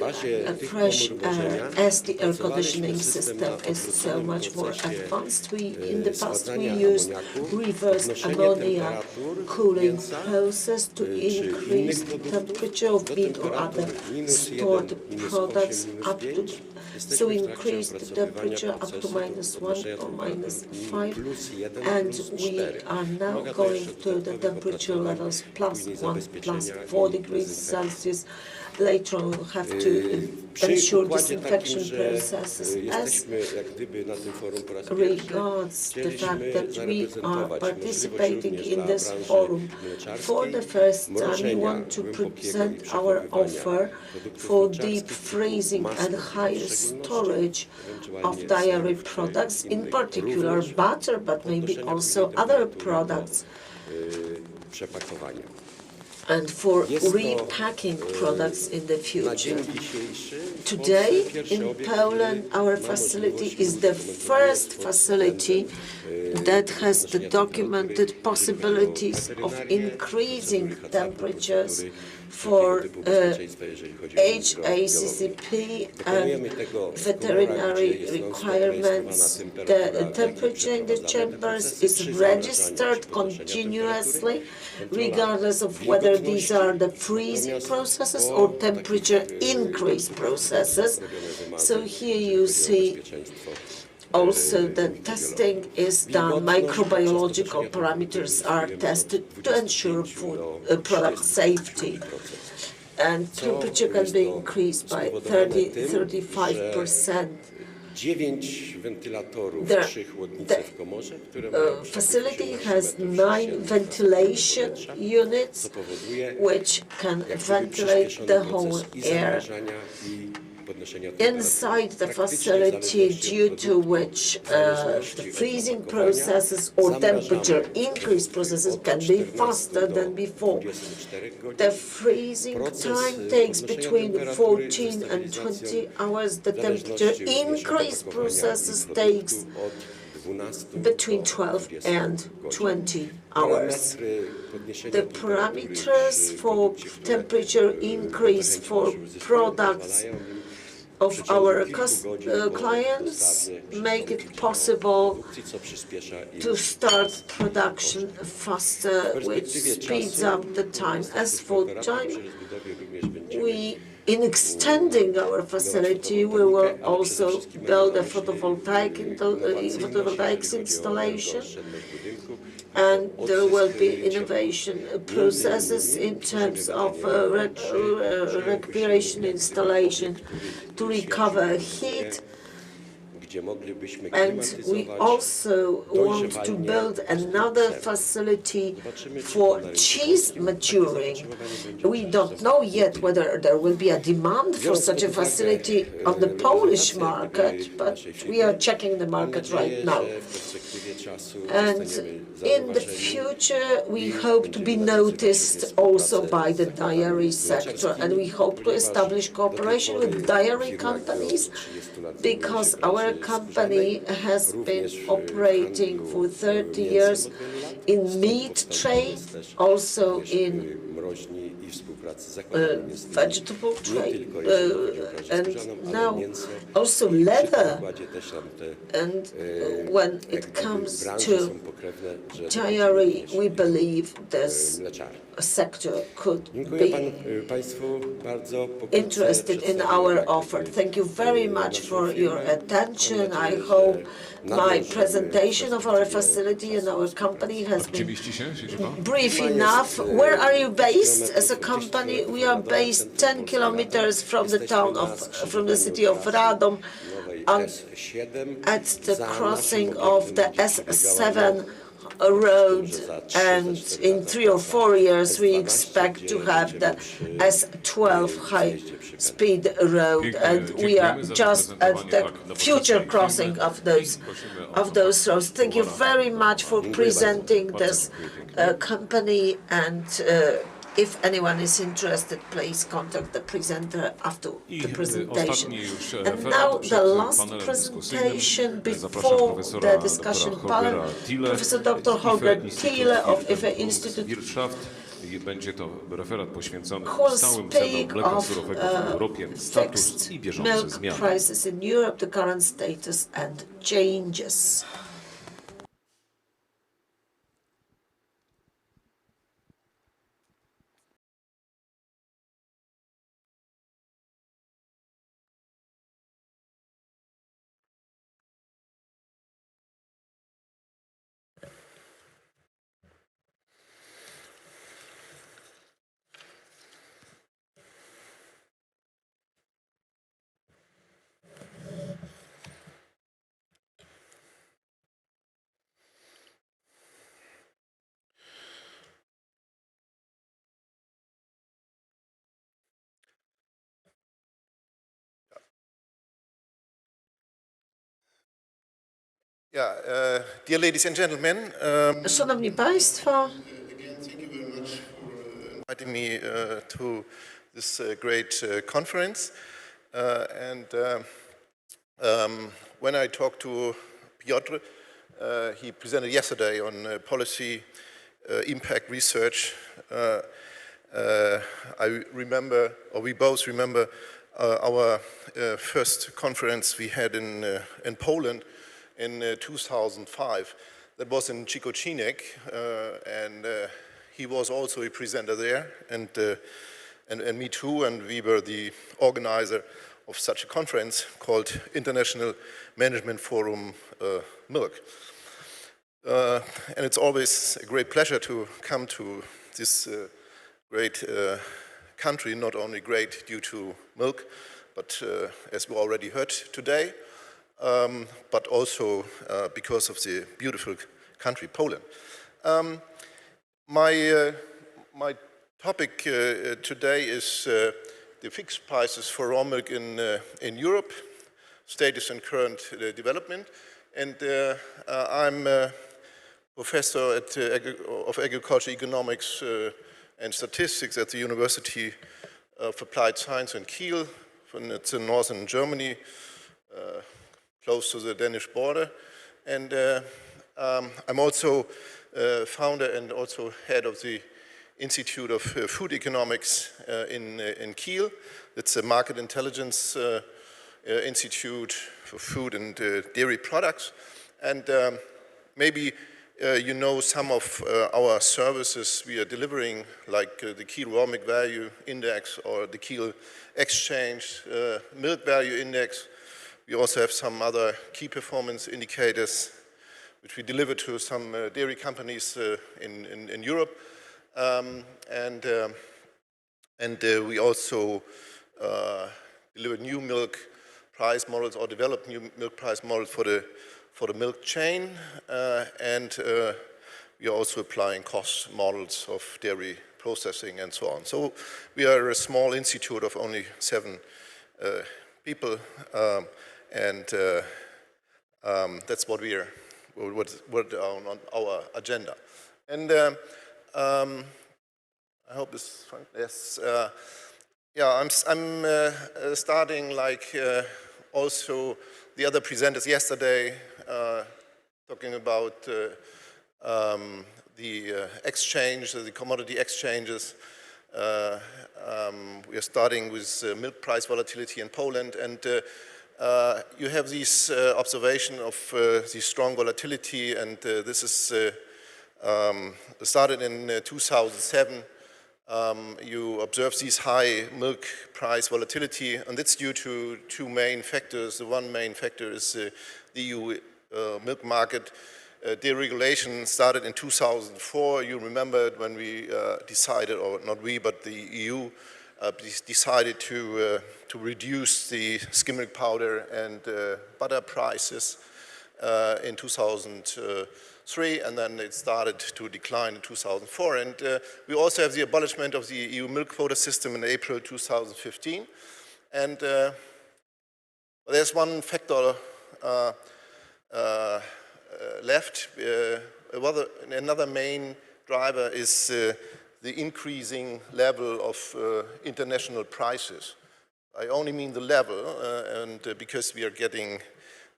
B: fresh air, as the air conditioning system is so much more advanced. In the past we used reverse ammonia cooling process to increase the temperature of meat or other stored products up to increase the temperature up to -1 or -5, and we are now going to the temperature levels +1, +4 degrees Celsius. Later on we'll have to ensure disinfection processes. As regards the fact that we are participating in this forum for the first time, we want to present our offer for deep freezing and high storage of dairy products, in particular butter, but maybe also other products, and for repacking products in the future. Today in Poland, our facility is the first facility that has the documented possibilities of increasing temperatures for HACCP and veterinary requirements. The temperature in the chambers is registered continuously, regardless of whether these are the freezing processes or temperature increase processes. So here you see also the testing is done, microbiological parameters are tested to ensure food product safety. And temperature can be increased by 30–35%. The facility has 9 ventilation units which can ventilate the whole air inside the facility, due to which the freezing processes or temperature increase processes can be faster than before. The freezing time takes between 14 and 20 hours. The temperature increase processes takes between 12 and 20 hours. The parameters for temperature increase for products of our clients make it possible to start production faster, which speeds up the time. As for time, in extending our facility, we will also build a photovoltaics installation, and there will be innovation processes in terms of recuperation installation to recover heat. And we also want to build another facility for cheese maturing. We don't know yet whether there will be a demand for such a facility on the Polish market, but we are checking the market right now. And in the future, we hope to be noticed also by the dairy sector, and we hope to establish cooperation with dairy companies, because our company has been operating for 30 years in meat trade, also in vegetable trade, and now also leather. And when it comes to dairy, we believe this sector could be interested in our offer. Thank you very much for your attention. I hope my presentation of our facility and our company has been brief enough. Where are you based as a company? We are based 10 kilometers from the from the city of Radom, at the crossing of the S7 road, and in 3 or 4 years we expect to have the S12 high-speed road, and we are just at the future crossing of those roads. Thank you very much for presenting this company, and if anyone is interested, please contact the presenter after the presentation. And now the last presentation before the discussion panel, Professor Dr. Holger Thiele of IFE Institute,
A: Będzie to referat poświęcony
B: who will
A: stałym cenom
B: speak
A: mleka
B: of
A: surowego w Europie, status i bieżące
B: milk
A: zmiany.
B: prices in Europe, the current status and changes.
G: Dear ladies and gentlemen,
B: Szanowni Państwo,
G: inviting me to this great conference. When I talked to Piotr, he presented yesterday on policy impact research. I remember, or we both remember, our first conference we had in Poland in 2005. That was in Cichocinek, and he was also a presenter there, and me too, and we were the organizer of such a conference called International Management Forum Milk. And it's always a great pleasure to come to this great country, not only great due to milk, but as we already heard today, but also because of the beautiful country, Poland. My topic today is the fixed prices for raw milk in Europe, status and current development. And I'm a professor of agriculture economics and statistics at the University of Applied Science in Kiel. It's in northern Germany, close to the Danish border. And I'm also founder and also head of the Institute of Food Economics in Kiel. It's a market intelligence institute for food and dairy products. And maybe you know some of our services we are delivering, like the Kiel Raw Milk Value Index or the Kiel Exchange Milk Value Index. We also have some other key performance indicators which we deliver to some dairy companies in Europe. We also deliver new milk price models or develop new milk price models for the milk chain. We are also applying cost models of dairy processing and so on. So we are a small institute of only 7 people. That's what what on our agenda. And I hope this is fun. Yes. Yeah, I'm starting like also the other presenters yesterday talking about the exchange, the commodity exchanges. We are starting with milk price volatility in Poland, and you have this observation of the strong volatility, and this is started in 2007. You observe these high milk price volatility, and that's due to two main factors. The one main factor is the EU milk market deregulation started in 2004. You remember it when we decided, or not we, but the EU decided to reduce the skim milk powder and butter prices in 2003, and then it started to decline in 2004. And we also have the abolishment of the EU milk quota system in April 2015. And there's one factor left. Another main driver is the increasing level of international prices. I only mean the level, and because we are getting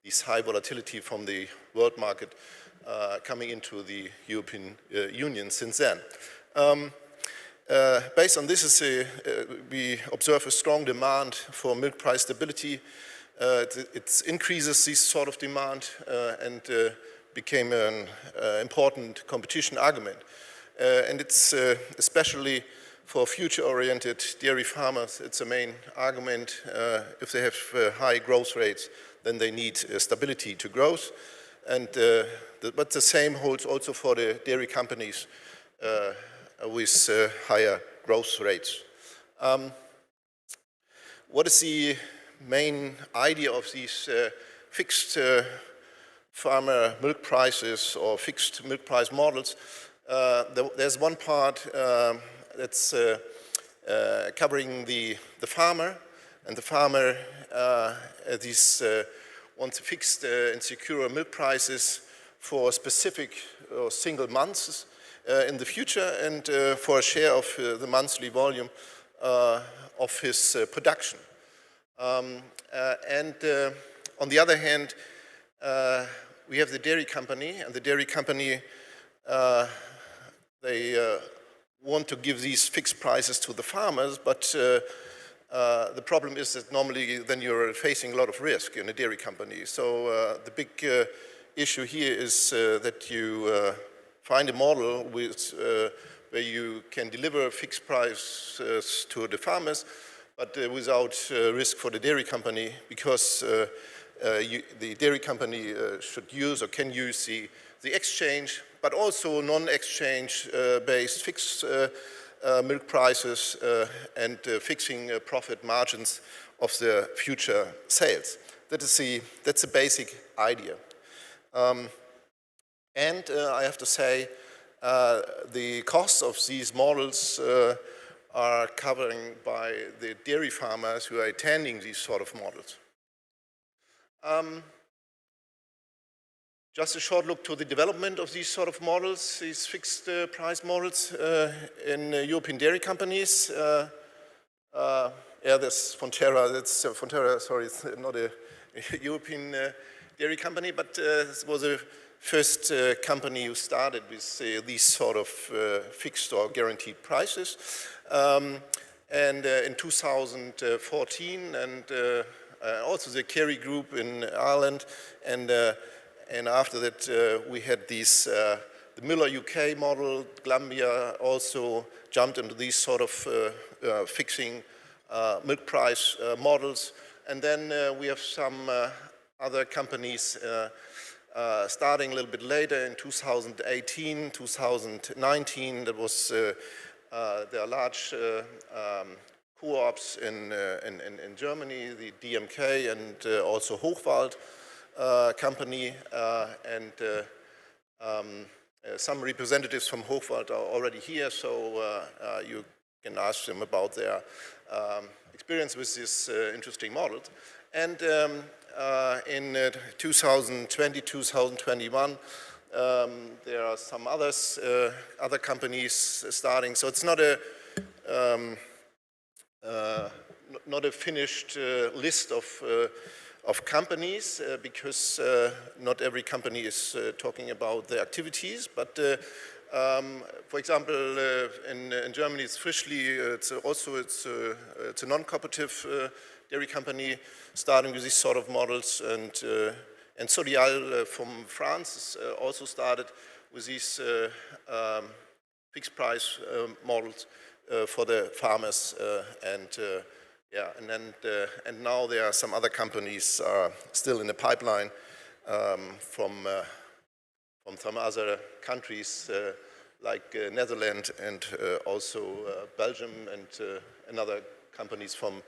G: this high volatility from the world market coming into the European Union since then. Based on this, we observe a strong demand for milk price stability. It increases this sort of demand and became an important competition argument. And it's especially for future-oriented dairy farmers, it's a main argument. If they have high growth rates, then they need stability to growth. And, but the same holds also for the dairy companies with higher growth rates. What is the main idea of these fixed farmer milk prices or fixed milk price models? There's one part that's covering the farmer, and the farmer wants fixed and secure milk prices for specific or single months in the future, and for a share of the monthly volume of his production. And on the other hand, we have the dairy company, and the dairy company they want to give these fixed prices to the farmers, but the problem is that normally then you're facing a lot of risk in a dairy company. So the big issue here is that you find a model with, where you can deliver fixed prices to the farmers, but without risk for the dairy company, because the dairy company should use or can use the exchange, but also non-exchange based fixed milk prices and fixing profit margins of the future sales. That's the basic idea. And I have to say, the costs of these models are covered by the dairy farmers who are attending these sort of models. Just a short look to the development of these sort of models, these fixed price models in European dairy companies. Yeah, there's Fonterra. That's Fonterra. Sorry, it's not a European dairy company, but this was a first company who started with these sort of fixed or guaranteed prices. And in 2014, and also the Kerry Group in Ireland, and after that we had these, the Miller UK model. Glanbia also jumped into these sort of fixing milk price models. And then we have some other companies starting a little bit later in 2018, 2019. There was there are large co-ops in Germany, the DMK and also Hochwald company, and some representatives from Hochwald are already here, so you can ask them about their experience with this interesting model. And in 2020, 2021, there are some others, other companies starting. So it's not a finished list of of companies because not every company is talking about their activities, but for example, in Germany, it's Frischli. It's a non-cooperative dairy company starting with these sort of models, and Sodial from France also started with these fixed price models for the farmers, and now there are some other companies still in the pipeline from some other countries like Netherlands and also Belgium and other companies from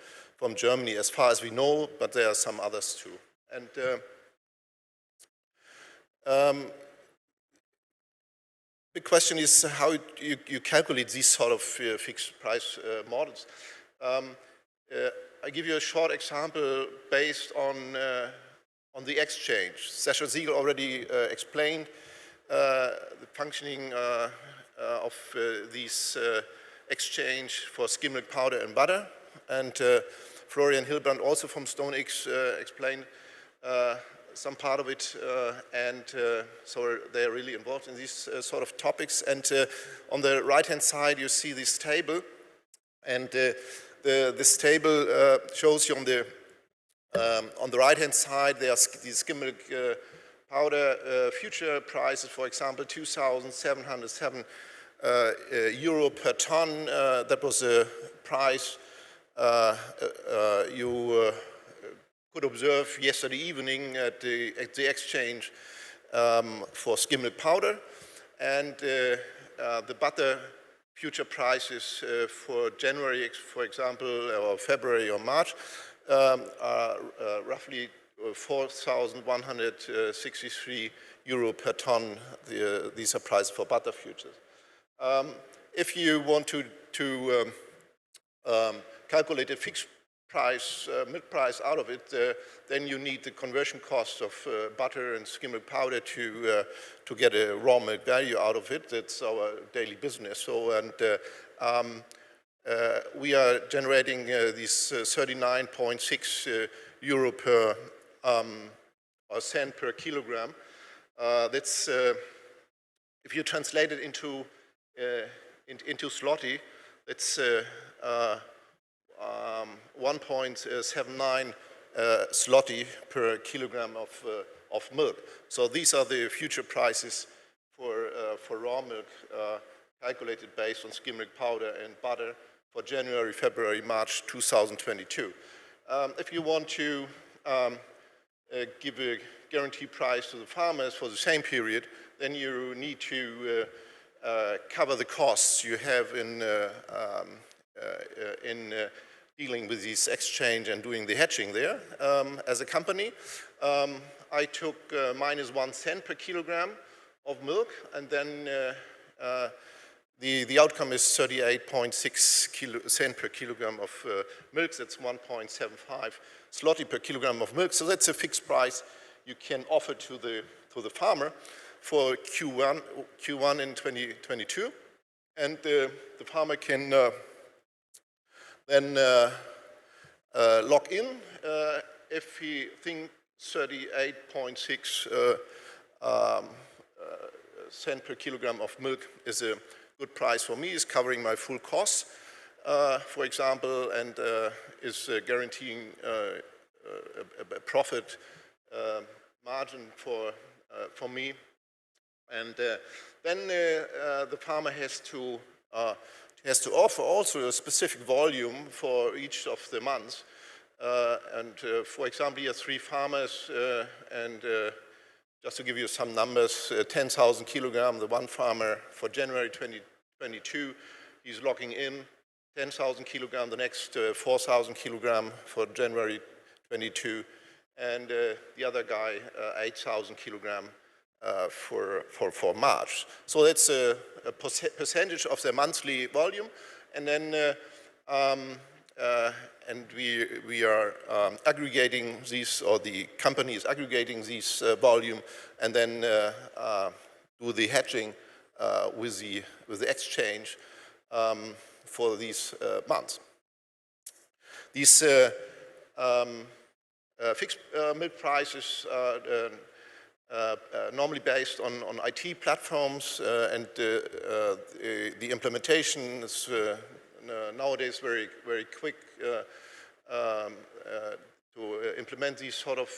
G: Germany, as far as we know, but there are some others too. And the question is how you calculate these sort of fixed price models. I give you a short example based on the exchange. Sascha Siegel already explained the functioning of these exchange for skim milk powder and butter, and Florian Hilbrand also from StoneX explained some part of it, and so they're really involved in these sort of topics. And on the right-hand side, you see this table, and this table shows you on the right-hand side, there's these skim milk powder future prices, for example, 2,707 euro per ton. That was a price you could observe yesterday evening at the exchange for skim milk powder. And the butter future prices for January, for example, or February or March, are roughly 4,163 euro per ton. These are prices for butter futures. If you want to calculate a fixed price, milk price out of it, then you need the conversion cost of butter and skim milk powder to get a raw milk value out of it. That's our daily business. So, and we are generating these 39.6 euro per or cent per kilogram. That's if you translate it into zloty, it's 1.79 zloty per kilogram of milk. So these are the future prices for raw milk calculated based on skim milk powder and butter for January, February, March 2022. If you want to give a guaranteed price to the farmers for the same period, then you need to cover the costs you have in dealing with this exchange and doing the hedging there. As a company, I took minus 1 cent per kilogram of milk, and then the outcome is 38.6 cent per kilogram of milk. That's 1.75 zloty per kilogram of milk. So that's a fixed price you can offer to the farmer for Q1 in 2022, and the farmer can then lock in if he thinks 38.6 cent per kilogram of milk is a good price for me, is covering my full costs, for example, and is guaranteeing a profit margin for me. And then the farmer has to offer also a specific volume for each of the months. For example, here are 3 farmers, and just to give you some numbers, 10,000 kilogram, the one farmer for January 2022, he's locking in 10,000 kilogram, the next 4,000 kilogram for January 22, and the other guy 8,000 kilogram for March. So that's a percentage of the monthly volume, and then and we are aggregating these, or the company is aggregating these volume, and then do the hedging with the exchange for these months. These fixed milk prices normally based on IT platforms, and the implementation is nowadays very quick to implement these sort of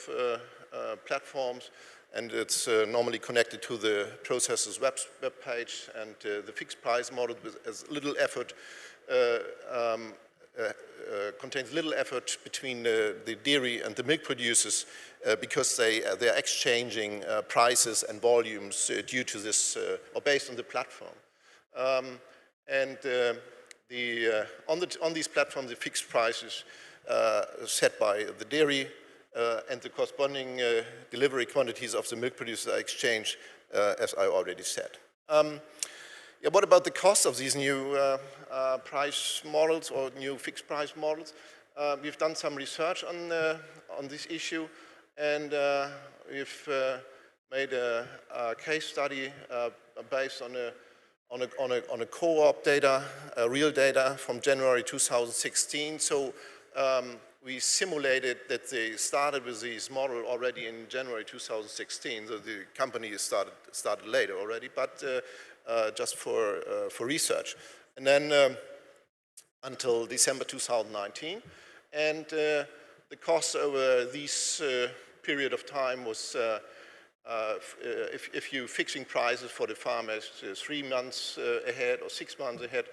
G: platforms, and it's normally connected to the processor's web page, and the fixed price model with as little effort contains little effort between the dairy and the milk producers because they are exchanging prices and volumes due to this or based on the platform. On these platforms, the fixed prices set by the dairy and the corresponding delivery quantities of the milk producers are exchanged, as I already said. Yeah, what about the cost of these new price models or new fixed price models? We've done some research on this issue, and we've made a case study based on a co-op data, real data from January 2016. So we simulated that they started with this model already in January 2016. So the company started later already, but just for research. And then until December 2019. And the cost over this period of time was, if you're fixing prices for the farmers 3 months ahead or 6 months ahead,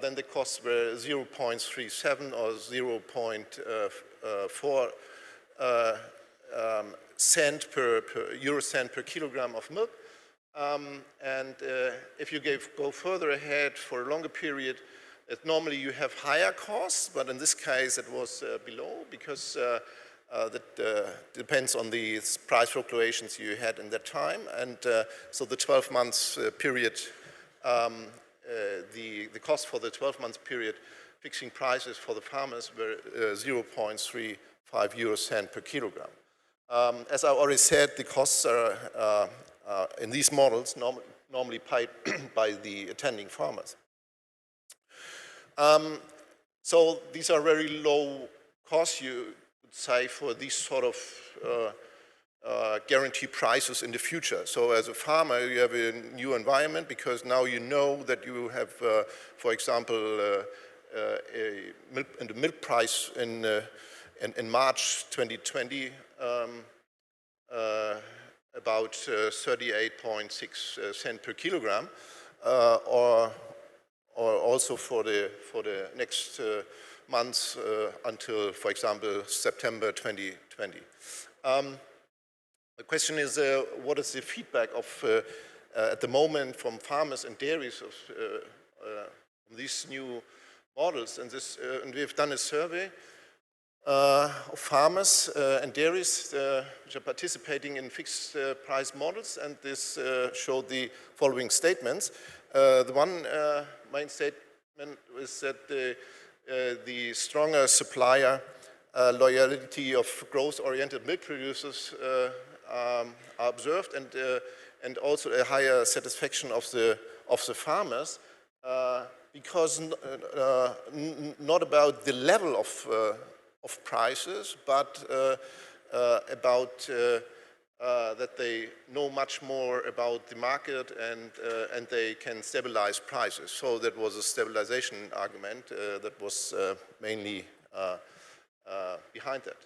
G: then the costs were 0.37 or 0.4 euro cent per kilogram of milk. And if you go further ahead for a longer period, normally you have higher costs, but in this case it was below, because that depends on the price fluctuations you had in that time. And so the 12 months period, the cost for the 12 months period fixing prices for the farmers were 0.35 euro cent per kilogram. As I already said, the costs are in these models normally paid by the attending farmers. So these are very low costs, you would say, for these sort of guarantee prices in the future. So as a farmer, you have a new environment, because now you know that you have, for example, the milk price in March 2020 about 38.6 cent per kilogram, or also for the next months until, for example, September 2020. The question is, what is the feedback of at the moment from farmers and dairies of these new models? And and we've done a survey of farmers and dairies which are participating in fixed price models, and this showed the following statements. The one main statement was that the stronger supplier loyalty of growth-oriented milk producers are observed, and also a higher satisfaction of the farmers, because not about the level of prices, but about that they know much more about the market, and they can stabilize prices. So that was a stabilization argument that was mainly behind that.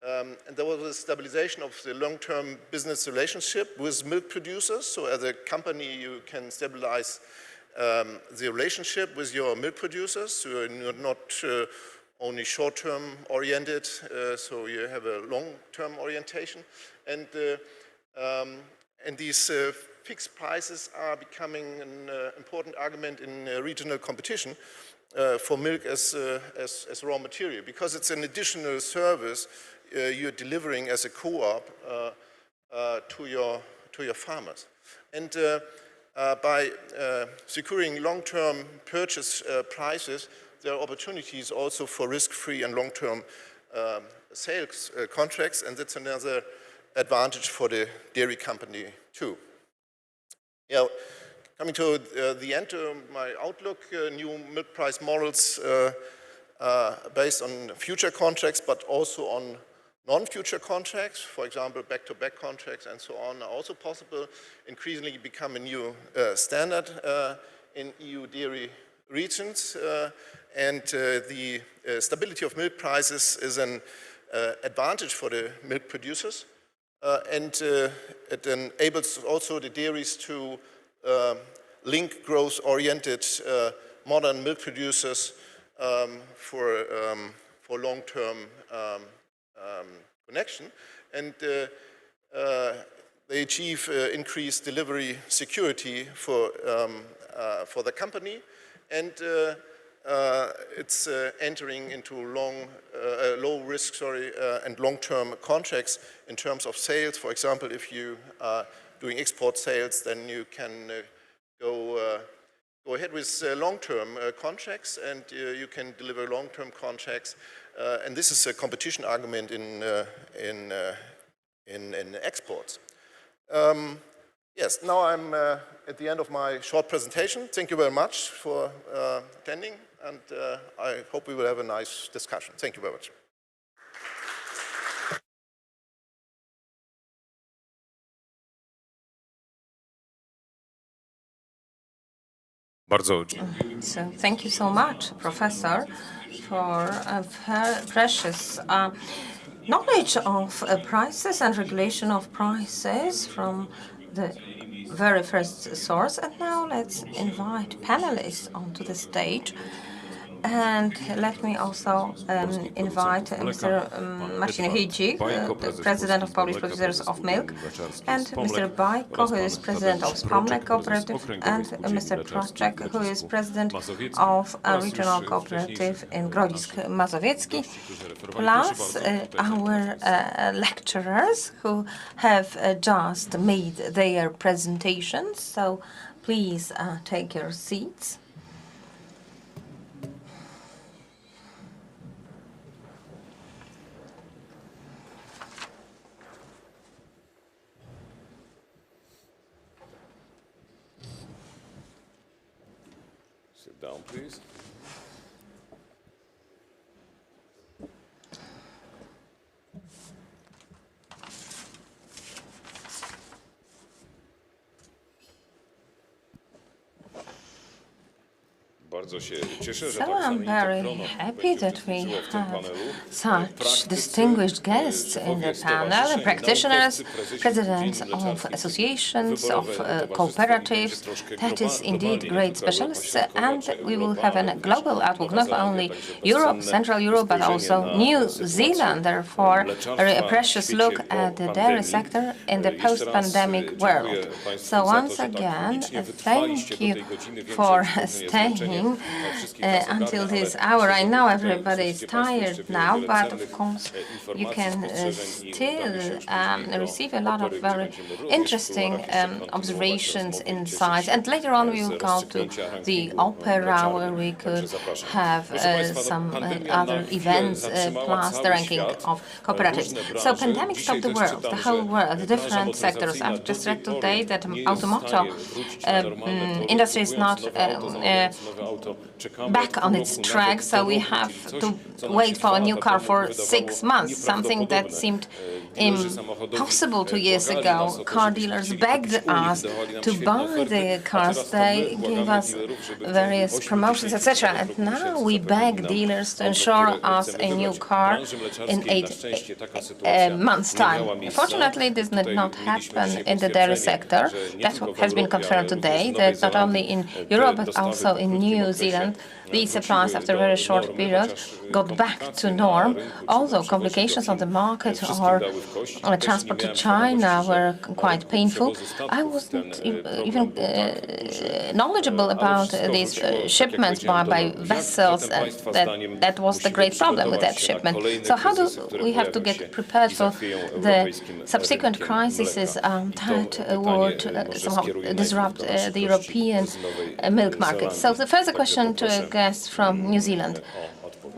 G: And there was a stabilization of the long-term business relationship with milk producers. So as a company, you can stabilize the relationship with your milk producers. So you're not only short-term oriented, so you have a long-term orientation. And these fixed prices are becoming an important argument in regional competition for milk as raw material, because it's an additional service you're delivering as a co-op to your farmers. And by securing long-term purchase prices, there are opportunities also for risk-free and long-term sales contracts, and that's another advantage for the dairy company too. Yeah, coming to the end of my outlook, new milk price models based on future contracts, but also on Non-future contracts, for example, back-to-back contracts and so on, are also possible, increasingly become a new standard in EU dairy regions. And the stability of milk prices is an advantage for the milk producers. And it enables also the dairies to link growth-oriented modern milk producers for long-term connection, and they achieve increased delivery security for the company, and it's entering into low risk, and long-term contracts in terms of sales. For example, if you are doing export sales, then you can go ahead with long-term contracts, and you can deliver long-term contracts. And this is a competition argument in exports. Yes, now I'm at the end of my short presentation. Thank you very much for attending, and I hope we will have a nice discussion. Thank you very much.
D: So thank you so much, Professor, for precious knowledge of prices and regulation of prices from the very first source. And now let's invite panelists onto the stage. And let me also invite Mr. Marcin Hidzik, the President of Polish Producers of Milk, and Mr. Bajko, who is President of Spomlek Cooperative, and Mr. Płaczek, who is President of a regional cooperative in Grodzisk Mazowiecki, plus our lecturers who have just made their presentations. So please take your seats.
A: Down, please.
D: So I'm very happy that we have such distinguished guests in the panel, practitioners, presidents of associations, of cooperatives. That is indeed great specialists, and we will have a global outlook, not only Europe, Central Europe, but also New Zealand. Therefore, a precious look at the dairy sector in the post-pandemic world. So once again, thank you for staying until this hour. I know everybody is tired now, but of course you can still receive a lot of very interesting observations, insights, and later on we will go to the opera where we could have some other events plus the ranking of cooperatives. So pandemic stopped the world, the whole world, the different sectors. I've just read today that automotive industry is not back on its track, so we have to wait for a new car for 6 months, something that seemed impossible 2 years ago. Car dealers begged us to buy the cars, they gave us various promotions, etc. And now we beg dealers to insure us a new car in 8 months' time. Unfortunately, this did not happen in the dairy sector. That has been confirmed today, that not only in Europe but also in New Zealand, the supplies after a very short period got back to norm, although complications on the market or transport to China were quite painful. I wasn't even knowledgeable about these shipments by vessels, and that was the great problem with that shipment. So how do we have to get prepared for the subsequent crises that would somehow disrupt the European milk market? So the first question to a guest from New Zealand.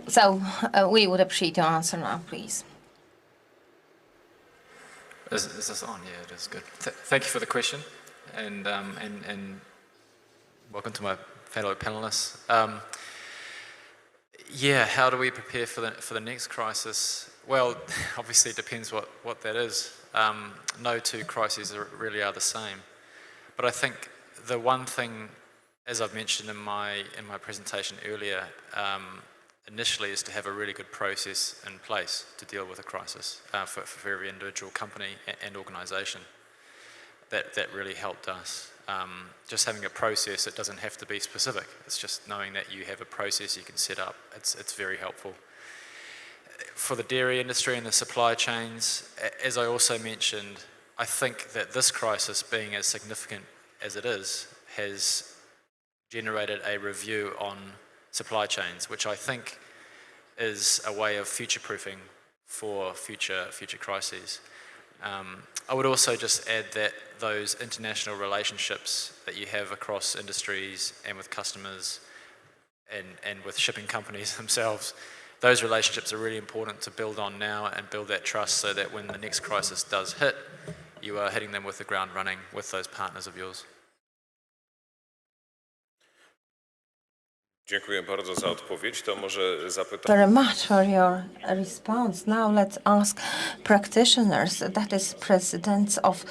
D: So we would appreciate your answer now, please.
E: Is this on? Yeah, it is good. Thank you for the question, and welcome to my fellow panelists. Yeah, how do we prepare for the next crisis? Well, obviously it depends what that is. No two crises really are the same. But I think the one thing, as I've mentioned in my presentation earlier, initially is to have a really good process in place to deal with a crisis for every individual company and organisation. That really helped us. Just having a process, it doesn't have to be specific. It's just knowing that you have a process you can set up. It's very helpful. For the dairy industry and the supply chains, as I also mentioned, I think that this crisis, being as significant as it is, has generated a review on supply chains, which I think is a way of future-proofing for future crises. I would also just add that those international relationships that you have across industries and with customers and with shipping companies themselves, those relationships are really important to build on now and build that trust so that when the next crisis does hit, you are hitting them with the ground running with those partners of yours.
A: Dziękuję bardzo za odpowiedź. To może zapytam.
D: Very much for your response. Now let's ask practitioners, that is presidents of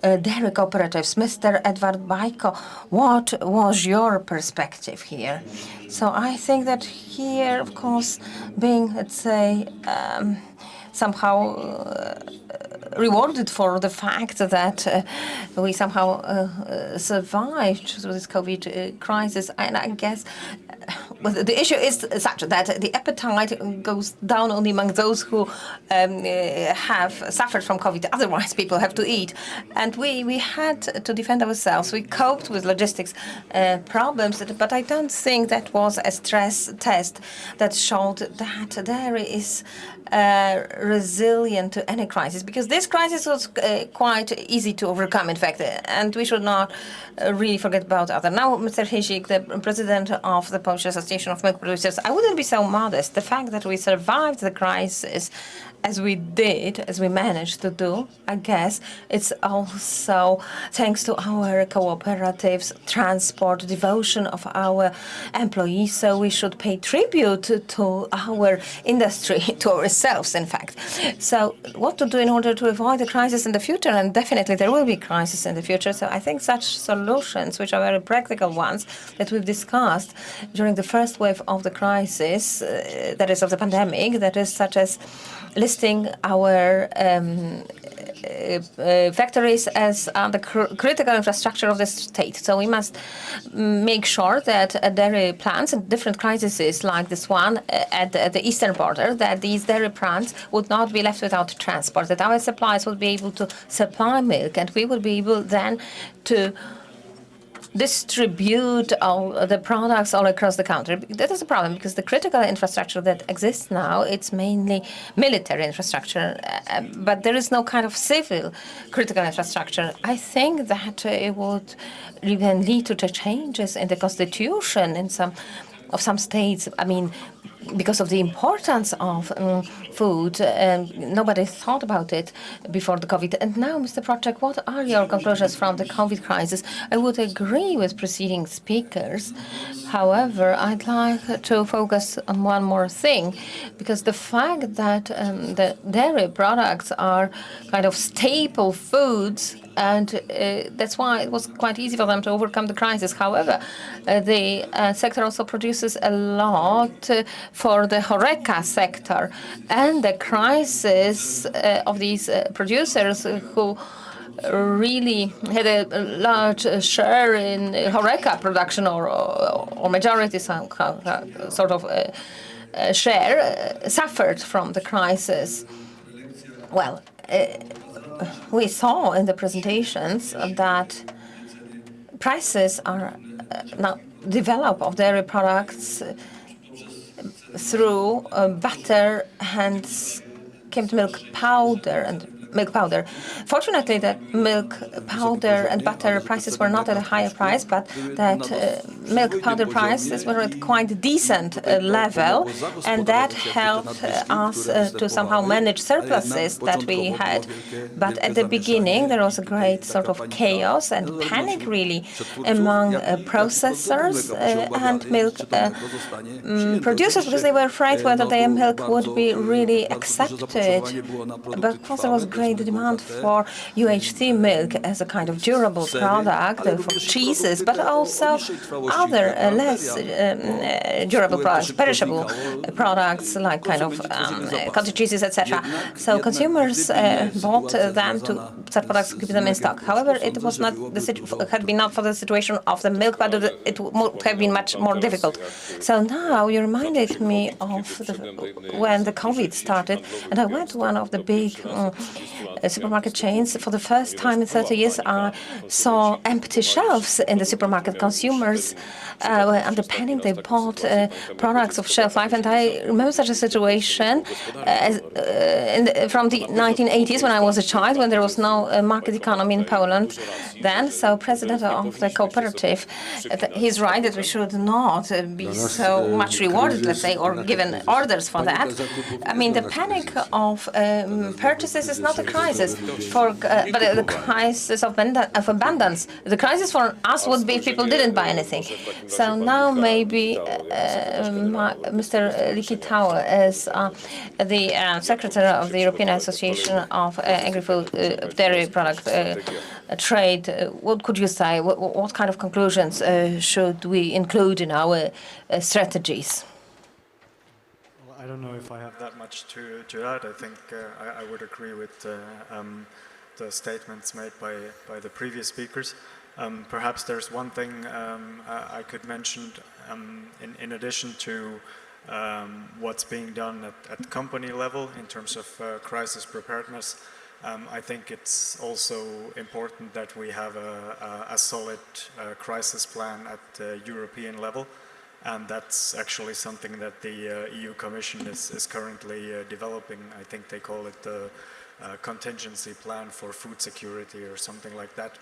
D: dairy cooperatives. Mr. Edward Bajko, what was your perspective here? So I think that here, of course, being, let's say, somehow rewarded for the fact that we somehow survived through this COVID crisis. And I guess the issue is such that the appetite goes down only among those who have suffered from COVID. Otherwise, people have to eat. And we had to defend ourselves. We coped with logistics problems, but I don't think that was a stress test that showed that dairy is resilient to any crisis, because this crisis was quite easy to overcome, in fact, and we should not really forget about other. Now, Mr. Hysik, the president of the Polish Association of Milk Producers, I wouldn't be so modest. The fact that we survived the crisis as we did, as we managed to do, I guess it's also thanks to our cooperatives, transport, devotion of our employees. So we should pay tribute to our industry, to ourselves, in fact. So what to do in order to avoid a crisis in the future? And definitely there will be crisis in the future. So I think such solutions, which are very practical ones that we've discussed during the first wave of the crisis, that is of the pandemic, that is such as listing our factories as the critical infrastructure of the state. So we must make sure that dairy plants in different crises like this one at the eastern border, that these dairy plants would not be left without transport, that our suppliers would be able to supply milk, and we would be able then to distribute all the products all across the country. That is a problem, because the critical infrastructure that exists now, it's mainly military infrastructure, but there is no kind of civil critical infrastructure. I think that it would even lead to changes in the constitution in some states. I mean, because of the importance of food, nobody thought about it before the COVID. And now, Mr. Project, what are your conclusions from the COVID crisis? I would agree with preceding speakers. However, I'd like to focus on one more thing, because the fact that the dairy products are kind of staple foods, and that's why it was quite easy for them to overcome the crisis. However, the sector also produces a lot for the HoReCa sector, and the crisis of these producers who really had a large share in HoReCa production, or majority sort of share, suffered from the crisis. Well, we saw in the presentations that prices are now developed of dairy products through butter and skimmed milk powder and milk powder. Fortunately, the milk powder and butter prices were not at a higher price, but that milk powder prices were at quite decent level, and that helped us to somehow manage surpluses that we had. But at the beginning, there was a great sort of chaos and panic, really, among processors and milk producers, because they were afraid whether their milk would be really accepted, because there was great demand for UHT milk as a kind of durable product for cheeses, but also other less durable products, perishable products like kind of cottage cheeses, etc. So consumers bought them to such products, keep them in stock. However, it was not had been not for the situation of the milk powder, it would have been much more difficult. So now you reminded me of when the COVID started, and I went to one of the big supermarket chains. For the first time in 30 years, I saw empty shelves in the supermarket. Consumers were under panic. They bought products of shelf life, and I remember such a situation from the 1980s when I was a child, when there was no market economy in Poland then. So president of the cooperative, he's right that we should not be so much rewarded, let's say, or given orders for that. I mean, the panic of purchases is not a crisis, but the crisis of abundance. The crisis for us would be if people didn't buy anything. So now maybe Mr. Likitau, as the secretary of the European Association of Agri-Food Dairy Product Trade, what could you say? What kind of conclusions should we include in our strategies?
C: Well, I don't know if I have that much to add. I think I would agree with the statements made by the previous speakers. Perhaps there's one thing I could mention in addition to what's being done at company level in terms of crisis preparedness. I think it's also important that we have a solid crisis plan at the European level, and that's actually something that the EU Commission is currently developing. I think they call it the contingency plan for food security or something like that.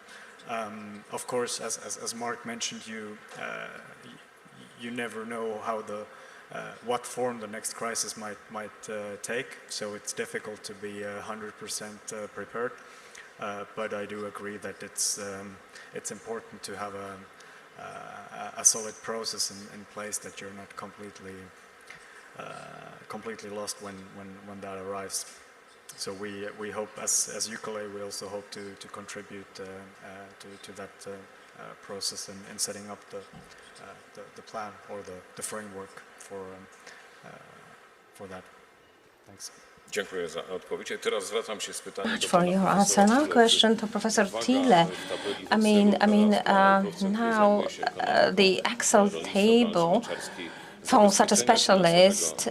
C: Of course, as Mark mentioned, you never know how what form the next crisis might take, so it's difficult to be 100% prepared. But I do agree that it's important to have a solid process in place, that you're not completely lost when that arrives. So we hope, as UCLA, we also hope to contribute to that process in setting up the plan or the framework for that. Thanks.
A: Dziękuję za odpowiedź. Teraz zwracam się z pytaniem do
D: for your answer. Now question to Professor Thiele. I mean, now the Excel table for such a specialist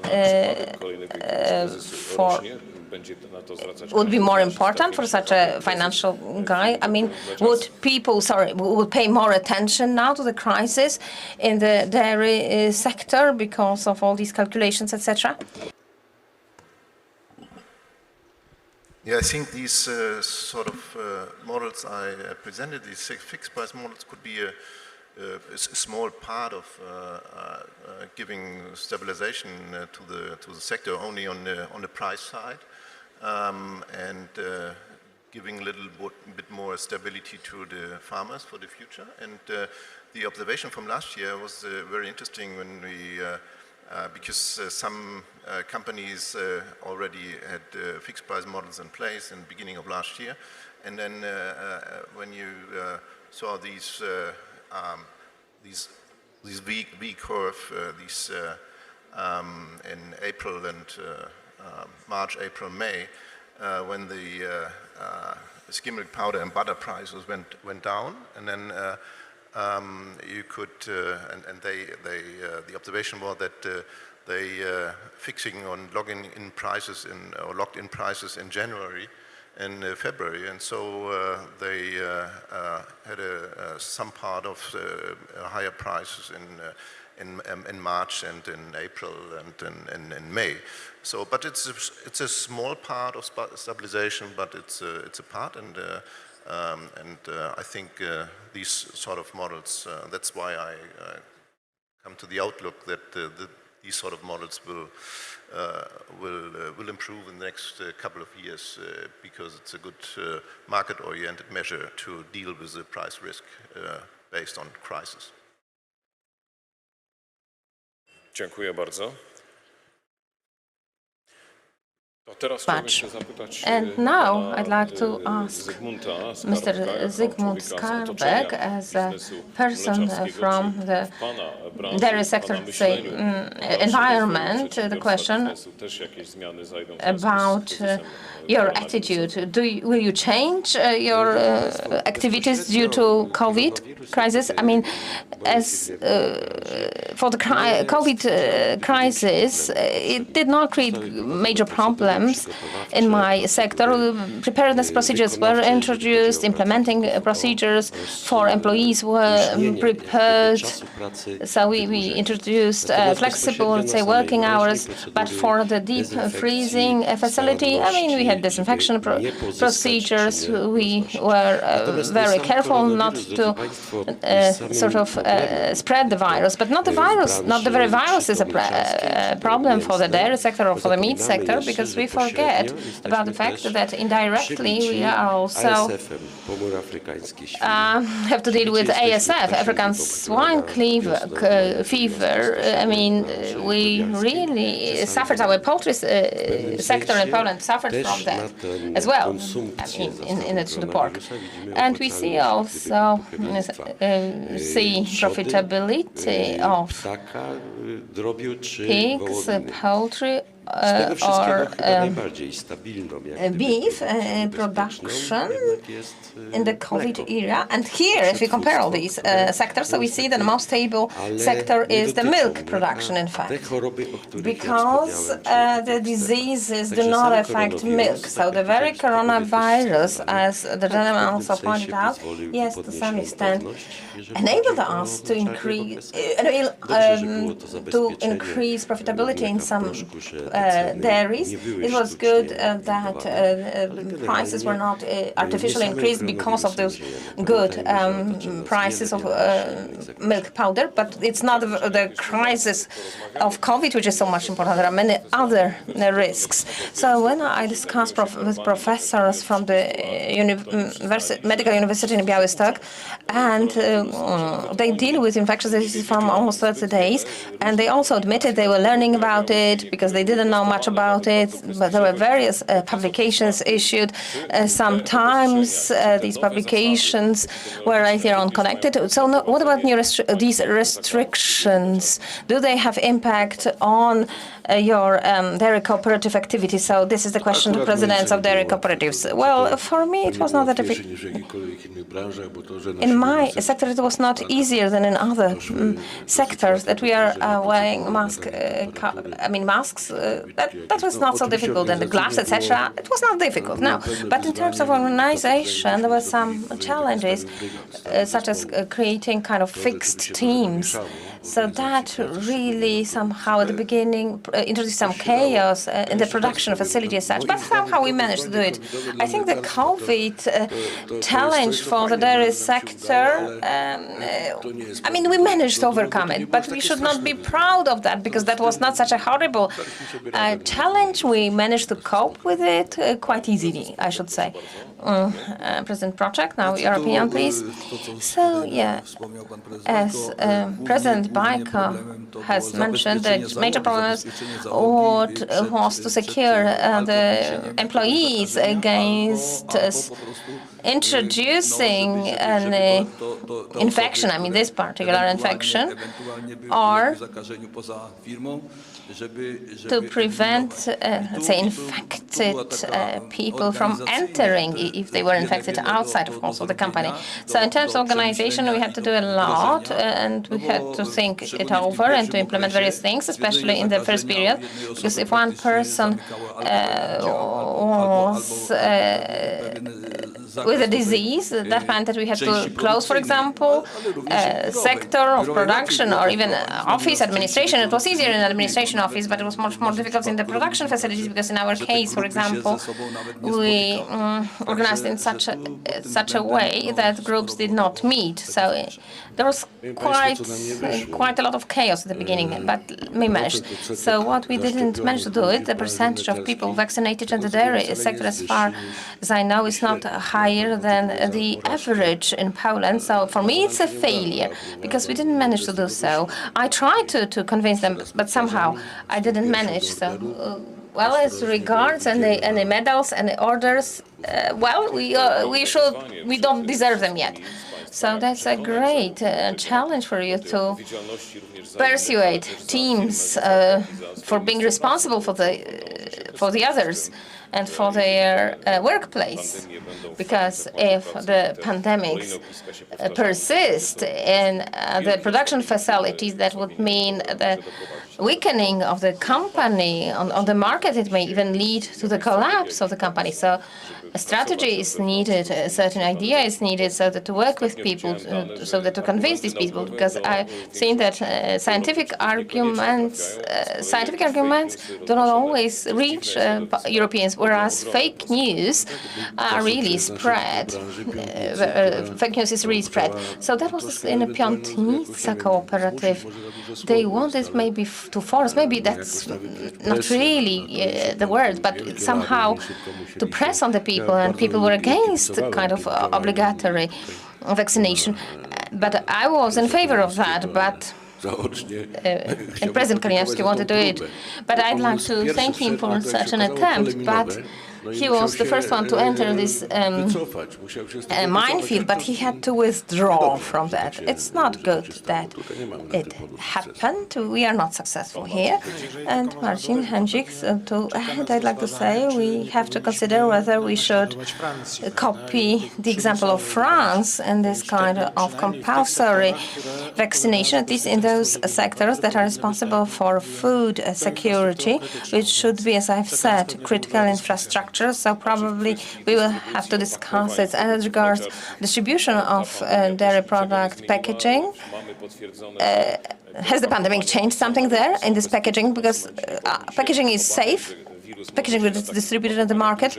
D: would be more important for such a financial guy. I mean, would people, would pay more attention now to the crisis in the dairy sector because of all these calculations, etc.?
G: Yeah, I think these sort of models I presented, these fixed price models, could be a small part of giving stabilization to the sector, only on the price side, and giving a little bit more stability to the farmers for the future. And the observation from last year was very interesting when we. Because some companies already had fixed price models in place in the beginning of last year, and then when you saw these V curve, in April and March, April, May, when the skim milk powder and butter prices went down, and then. You could, and the observation was that they fixing on locked in prices in January, February, and so they had some part of higher prices in March and in April and in May. So, but it's a small part of stabilization, but it's a part, and I think these sort of models. That's why I come to the outlook that these sort of models will improve in the next couple of years because it's a good market-oriented measure to deal with the price risk based on crisis.
A: Dziękuję bardzo.
D: Much. And now I'd like to ask Mr. Zygmunt Skarbek, as a person from the dairy sector, say, environment, the question about your attitude. Will you change your activities due to COVID crisis? I mean, as for the COVID crisis, it did not create major problems in my sector. Preparedness procedures were introduced, implementing procedures for employees were prepared. So we introduced flexible, let's say, working hours, but for the deep freezing facility, I mean, we had disinfection procedures. We were very careful not to sort of spread the virus, but not the virus, not the very virus is a problem for the dairy sector or for the meat sector, because we forget about the fact that indirectly we are also have to deal with ASF, African swine fever. I mean, we really suffered. Our poultry sector in Poland suffered from that as well, in the pork. And we see also profitability of pigs, poultry, or beef production in the COVID era. And here, if we compare all these sectors, so we see that the most stable sector is the milk production, in fact, because the diseases do not affect milk. So the very coronavirus, as the gentleman also pointed out, yes, to some extent, enabled us to increase profitability in some dairies. It was good that prices were not artificially increased because of those good prices of milk powder, but it's not the crisis of COVID which is so much important. There are many other risks. So when I discussed with professors from the medical university in Białystok, and they deal with infectious diseases from almost 30 days, and they also admitted they were learning about it because they didn't know much about it, but there were various publications issued. Sometimes these publications were later on connected. So what about these restrictions? Do they have impact on your dairy cooperative activity? So this is the question to presidents of dairy cooperatives. Well, for me, it was not that difficult. In my sector, it was not easier than in other sectors that we are wearing masks. That was not so difficult, and the gloves, etc. It was not difficult. No, but in terms of organization, there were some challenges, such as creating kind of fixed teams. So that really somehow at the beginning introduced some chaos in the production facility as such, but somehow we managed to do it. I think the COVID challenge for the dairy sector, I mean, we managed to overcome it, but we should not be proud of that because that was not such a horrible challenge. We managed to cope with it quite easily, I should say. President Proczek, now your opinion, please. So, yeah, as President Bajko has mentioned, the major problem was to secure the employees against introducing an infection, I mean this particular infection, or to prevent, say, infected people from entering if they were infected outside, of course, of the company. So in terms of organization, we had to do a lot, and we had to think it over and to implement various things, especially in the first period, because if one person was with a disease, that meant that we had to close, for example, a sector of production or even office administration. It was easier in administration office, but it was much more difficult in the production facilities because in our case, for example, we organized in such a way that groups did not meet. So there was quite a lot of chaos at the beginning, but we managed. So what we didn't manage to do it, the percentage of people vaccinated in the dairy sector, as far as I know, is not higher than the average in Poland. So for me, it's a failure because we didn't manage to do so. I tried to convince them, but somehow I didn't manage. So, well, as regards and the medals and the orders, well, we don't deserve them yet. So that's a great challenge for you to persuade teams for being responsible for the others and for their workplace. Because if the pandemics persist in the production facilities, that would mean the weakening of the company on the market. It may even lead to the collapse of the company. So a strategy is needed, a certain idea is needed, so that to work with people, so that to convince these people, because I've seen that scientific arguments do not always reach Europeans, whereas fake news are really spread. Fake news is really spread. So that was in a Piątnica cooperative. They wanted maybe to force, maybe that's not really the word, but somehow to press on the people, and people were against the kind of obligatory vaccination. But I was in favor of that, but and President Kalinowski wanted to do it. But I'd like to thank him for such an attempt, but he was the first one to enter this minefield, but he had to withdraw from that. It's not good that it happened. We are not successful here. And Marcin Hędzik, I'd like to say we have to consider whether we should copy the example of France in this kind of compulsory vaccination, at least in those sectors that are responsible for food security, which should be, as I've said, critical infrastructure. So probably we will have to discuss it. And as regards distribution of dairy product packaging, has the pandemic changed something there in this packaging? Because packaging is safe, packaging is distributed in the market,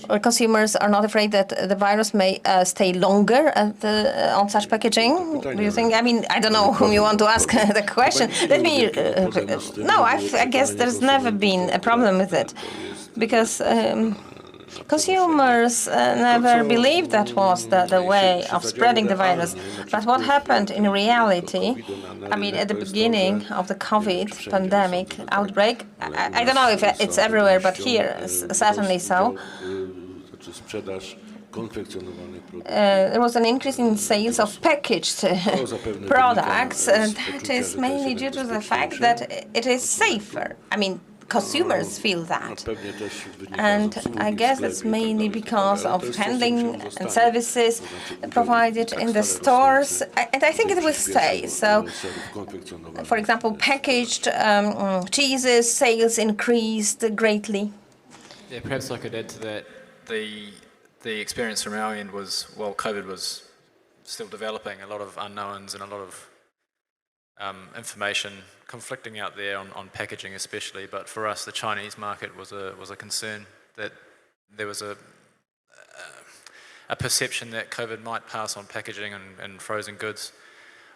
D: or consumers are not afraid that the virus may stay longer on such packaging? Do you think? I mean, I don't know whom you want to ask the question. Let me. No, I guess there's never been a problem with it, because consumers never believed that was the way of spreading the virus. But what happened in reality, I mean, at the beginning of the COVID pandemic outbreak, I don't know if it's everywhere, but here, certainly so, there was an increase in sales of packaged products, and that is mainly due to the fact that it is safer. I mean, consumers feel that. And I guess that's mainly because of handling and services provided in the stores. And I think it will stay. So, for example, packaged cheeses sales increased greatly.
E: Yeah, perhaps I could add to that. The experience from our end was, while COVID was still developing, a lot of unknowns and a lot of information conflicting out there on packaging especially, but for us the Chinese market was a concern that there was a perception that COVID might pass on packaging and frozen goods.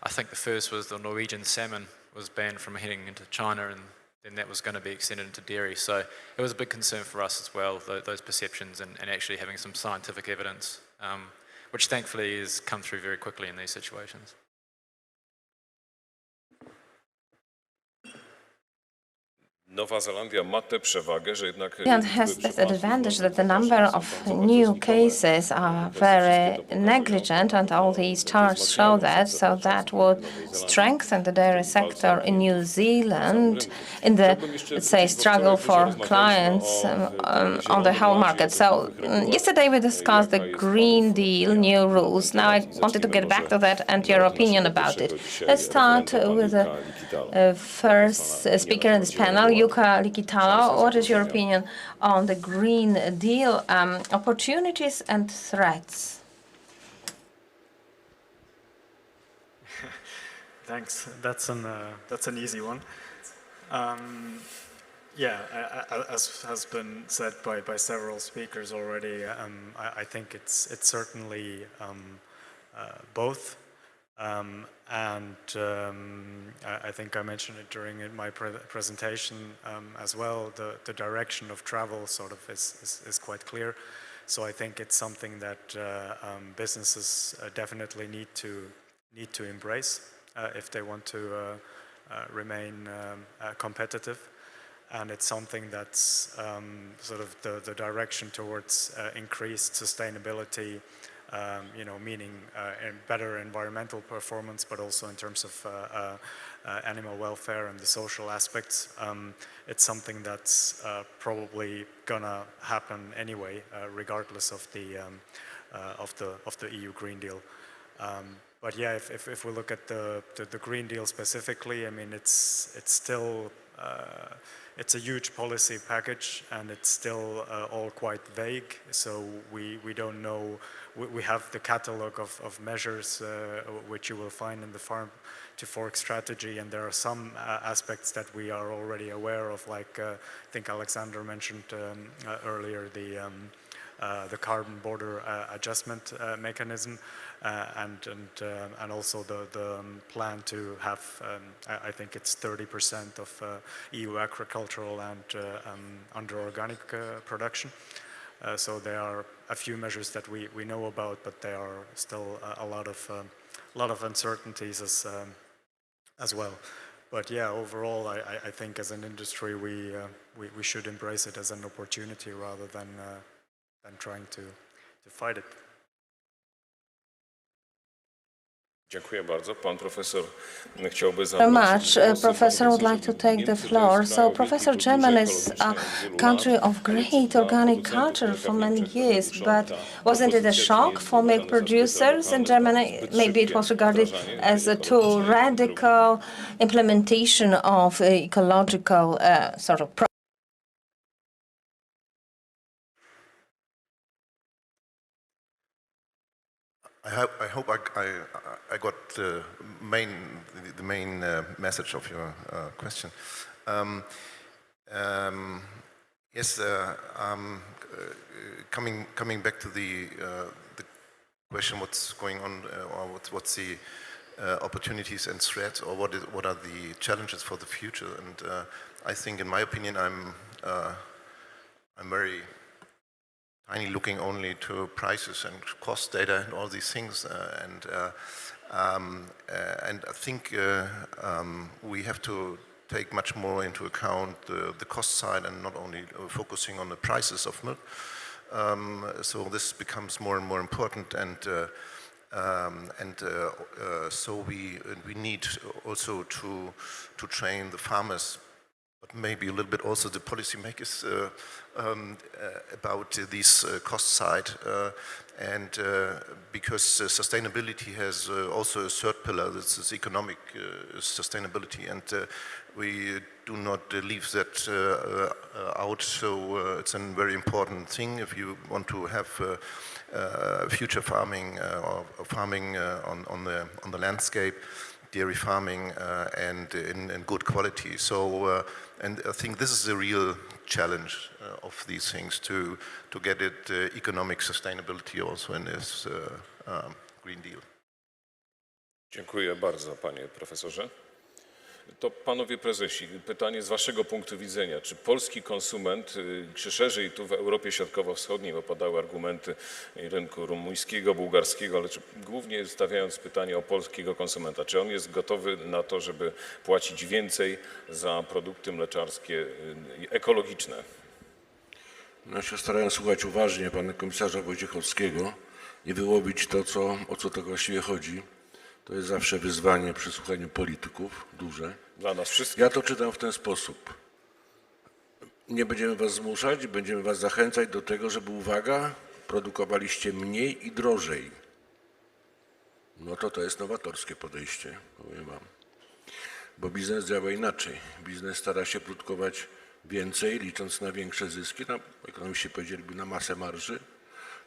E: I think the first was the Norwegian salmon was banned from heading into China, and then that was going to be extended into dairy. So it was a big concern for us as well, those perceptions and actually having some scientific evidence, which thankfully has come through very quickly in these situations.
A: Nowa Zelandia ma tę przewagę, że jednak
D: Zealand has this advantage that the number of new cases are very negligent, and all these charts show that, so that would strengthen the dairy sector in New Zealand in the, let's say, struggle for clients on the whole market. So yesterday we discussed the Green Deal, new rules. Now I wanted to get back to that and your opinion about it. Let's start with the first speaker in this panel, Yuka Likitalo. What is your opinion on the Green Deal, opportunities and threats?
C: Thanks. That's an easy one. As has been said by several speakers already, I think it's certainly both. I think I mentioned it during my presentation as well. The direction of travel sort of is quite clear. So I think it's something that businesses definitely need to embrace if they want to remain competitive. And it's something that's sort of the direction towards increased sustainability. Meaning better environmental performance, but also in terms of animal welfare and the social aspects. It's something that's probably gonna happen anyway, regardless of the EU Green Deal. But yeah, if we look at the Green Deal specifically, I mean, it's still it's a huge policy package, and it's still all quite vague. So we don't know. We have the catalog of measures which you will find in the Farm to Fork strategy, and there are some aspects that we are already aware of, like I think Alexander mentioned earlier, the carbon border adjustment mechanism, and also the plan to have, I think it's 30% of EU agricultural land under organic production. So there are a few measures that we know about, but there are still a lot of uncertainties as well. But yeah, overall, I think as an industry we should embrace it as an opportunity rather than trying to fight it.
A: Dziękuję bardzo. Pan profesor chciałby
D: Very much. Professor would like to take the floor. So, Professor, Germany is a country of great organic culture for many years, but wasn't it a shock for milk producers in Germany? Maybe it was regarded as a too radical implementation of ecological sort of
G: I hope I got the main message of your question. Yes, coming back to the question, what's going on, or what's the opportunities and threats, or what are the challenges for the future? And I think, in my opinion, I'm very tiny, looking only to prices and cost data and all these things, and I think we have to take much more into account the cost side and not only focusing on the prices of milk. So this becomes more and more important, and so we need also to train the farmers, but maybe a little bit also the policymakers about this cost side, and because sustainability has also a third pillar, this is economic sustainability, and we do not leave that out. So it's a very important thing if you want to have future farming or farming on the landscape, dairy farming, and in good quality. So and I think this is the real challenge of these things, to get it economic sustainability also in this Green Deal.
A: Dziękuję bardzo, panie profesorze. To panowie prezesi, pytanie z waszego punktu widzenia. Czy polski konsument, czy szerzej tu w Europie Środkowo-Wschodniej, bo padały argumenty rynku rumuńskiego, bułgarskiego, ale głównie stawiając pytanie o polskiego konsumenta, czy on jest gotowy na to, żeby płacić więcej za produkty mleczarskie ekologiczne?
H: No, ja się starałem słuchać uważnie pana komisarza Wojciechowskiego i wyłowić to, o co tak właściwie chodzi. To jest zawsze wyzwanie przy słuchaniu polityków, duże.
A: Dla nas wszystkich.
H: Ja to czytam w ten sposób. Nie będziemy was zmuszać, będziemy was zachęcać do tego, żeby, uwaga, produkowaliście mniej i drożej. No to jest nowatorskie podejście, powiem wam. Bo biznes działa inaczej. Biznes stara się produkować więcej, licząc na większe zyski, ekonomiści powiedzieliby na masę marży.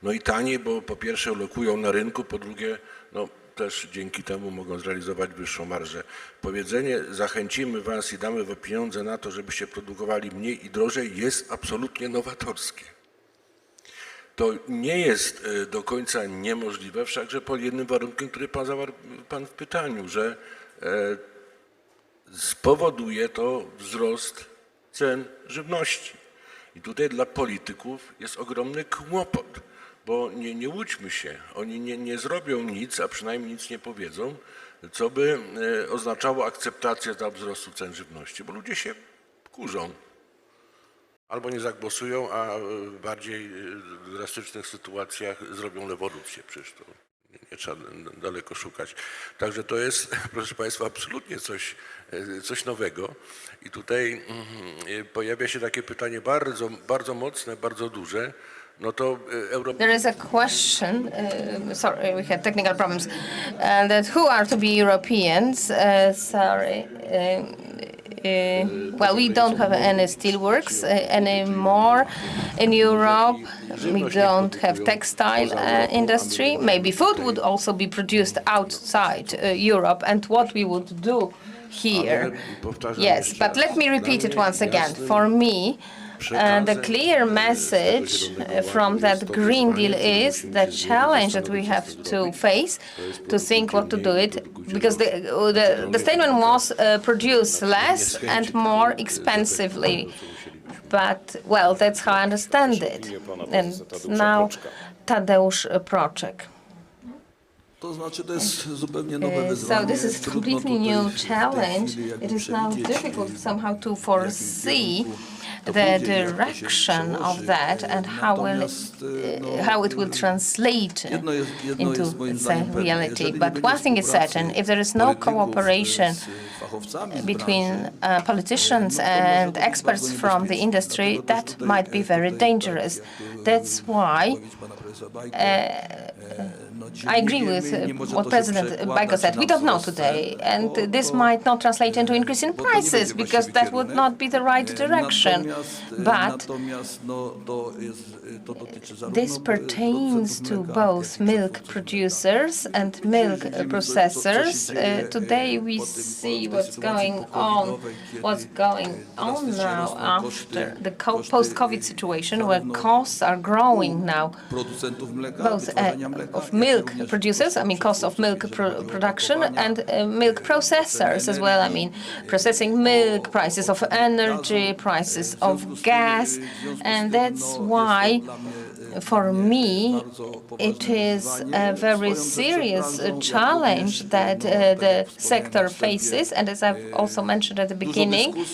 H: No i taniej, bo po pierwsze lokują na rynku, po drugie, no też dzięki temu mogą zrealizować wyższą marżę. Powiedzenie zachęcimy was i damy wam pieniądze na to, żebyście produkowali mniej i drożej, jest absolutnie nowatorskie. To nie jest do końca niemożliwe, wszakże pod jednym warunkiem, który zawarł pan w pytaniu, że spowoduje to wzrost cen żywności. I tutaj dla polityków jest ogromny kłopot, bo nie łudźmy się, oni nie zrobią nic, a przynajmniej nic nie powiedzą, co by oznaczało akceptację dla wzrostu cen żywności, bo ludzie się kurzą. Albo nie zagłosują, a w bardziej drastycznych sytuacjach zrobią rewolucję, przecież to nie trzeba daleko szukać. Także to jest, proszę państwa, absolutnie coś nowego. I tutaj pojawia się takie pytanie bardzo mocne, bardzo duże. No to
D: There is a question, sorry, we had technical problems, that who are to be Europeans? Well, we don't have any steelworks anymore in Europe. We don't have textile industry. Maybe food would also be produced outside Europe. And what we would do here? Yes, but let me repeat it once again. For me, the clear message from that Green Deal is the challenge that we have to face, to think what to do it, because the statement was produce less and more expensively. But, well, that's how I understand it. And now Tadeusz Proczek. So this is a completely new challenge. It is now difficult somehow to foresee the direction of that and how it will translate into the reality. But one thing is certain, if there is no cooperation between politicians and experts from the industry, that might be very dangerous. That's why I agree with what President Bajko said. We don't know today, and this might not translate into increase in prices because that would not be the right direction. But this pertains to both milk producers and milk processors. Today we see what's going on now after the post-COVID situation, where costs are growing now, both of milk producers, I mean cost of milk production, and milk processors as well, I mean processing milk, prices of energy, prices of gas, and that's why for me, it is a very serious challenge that the sector faces, and as I've also mentioned at the beginning,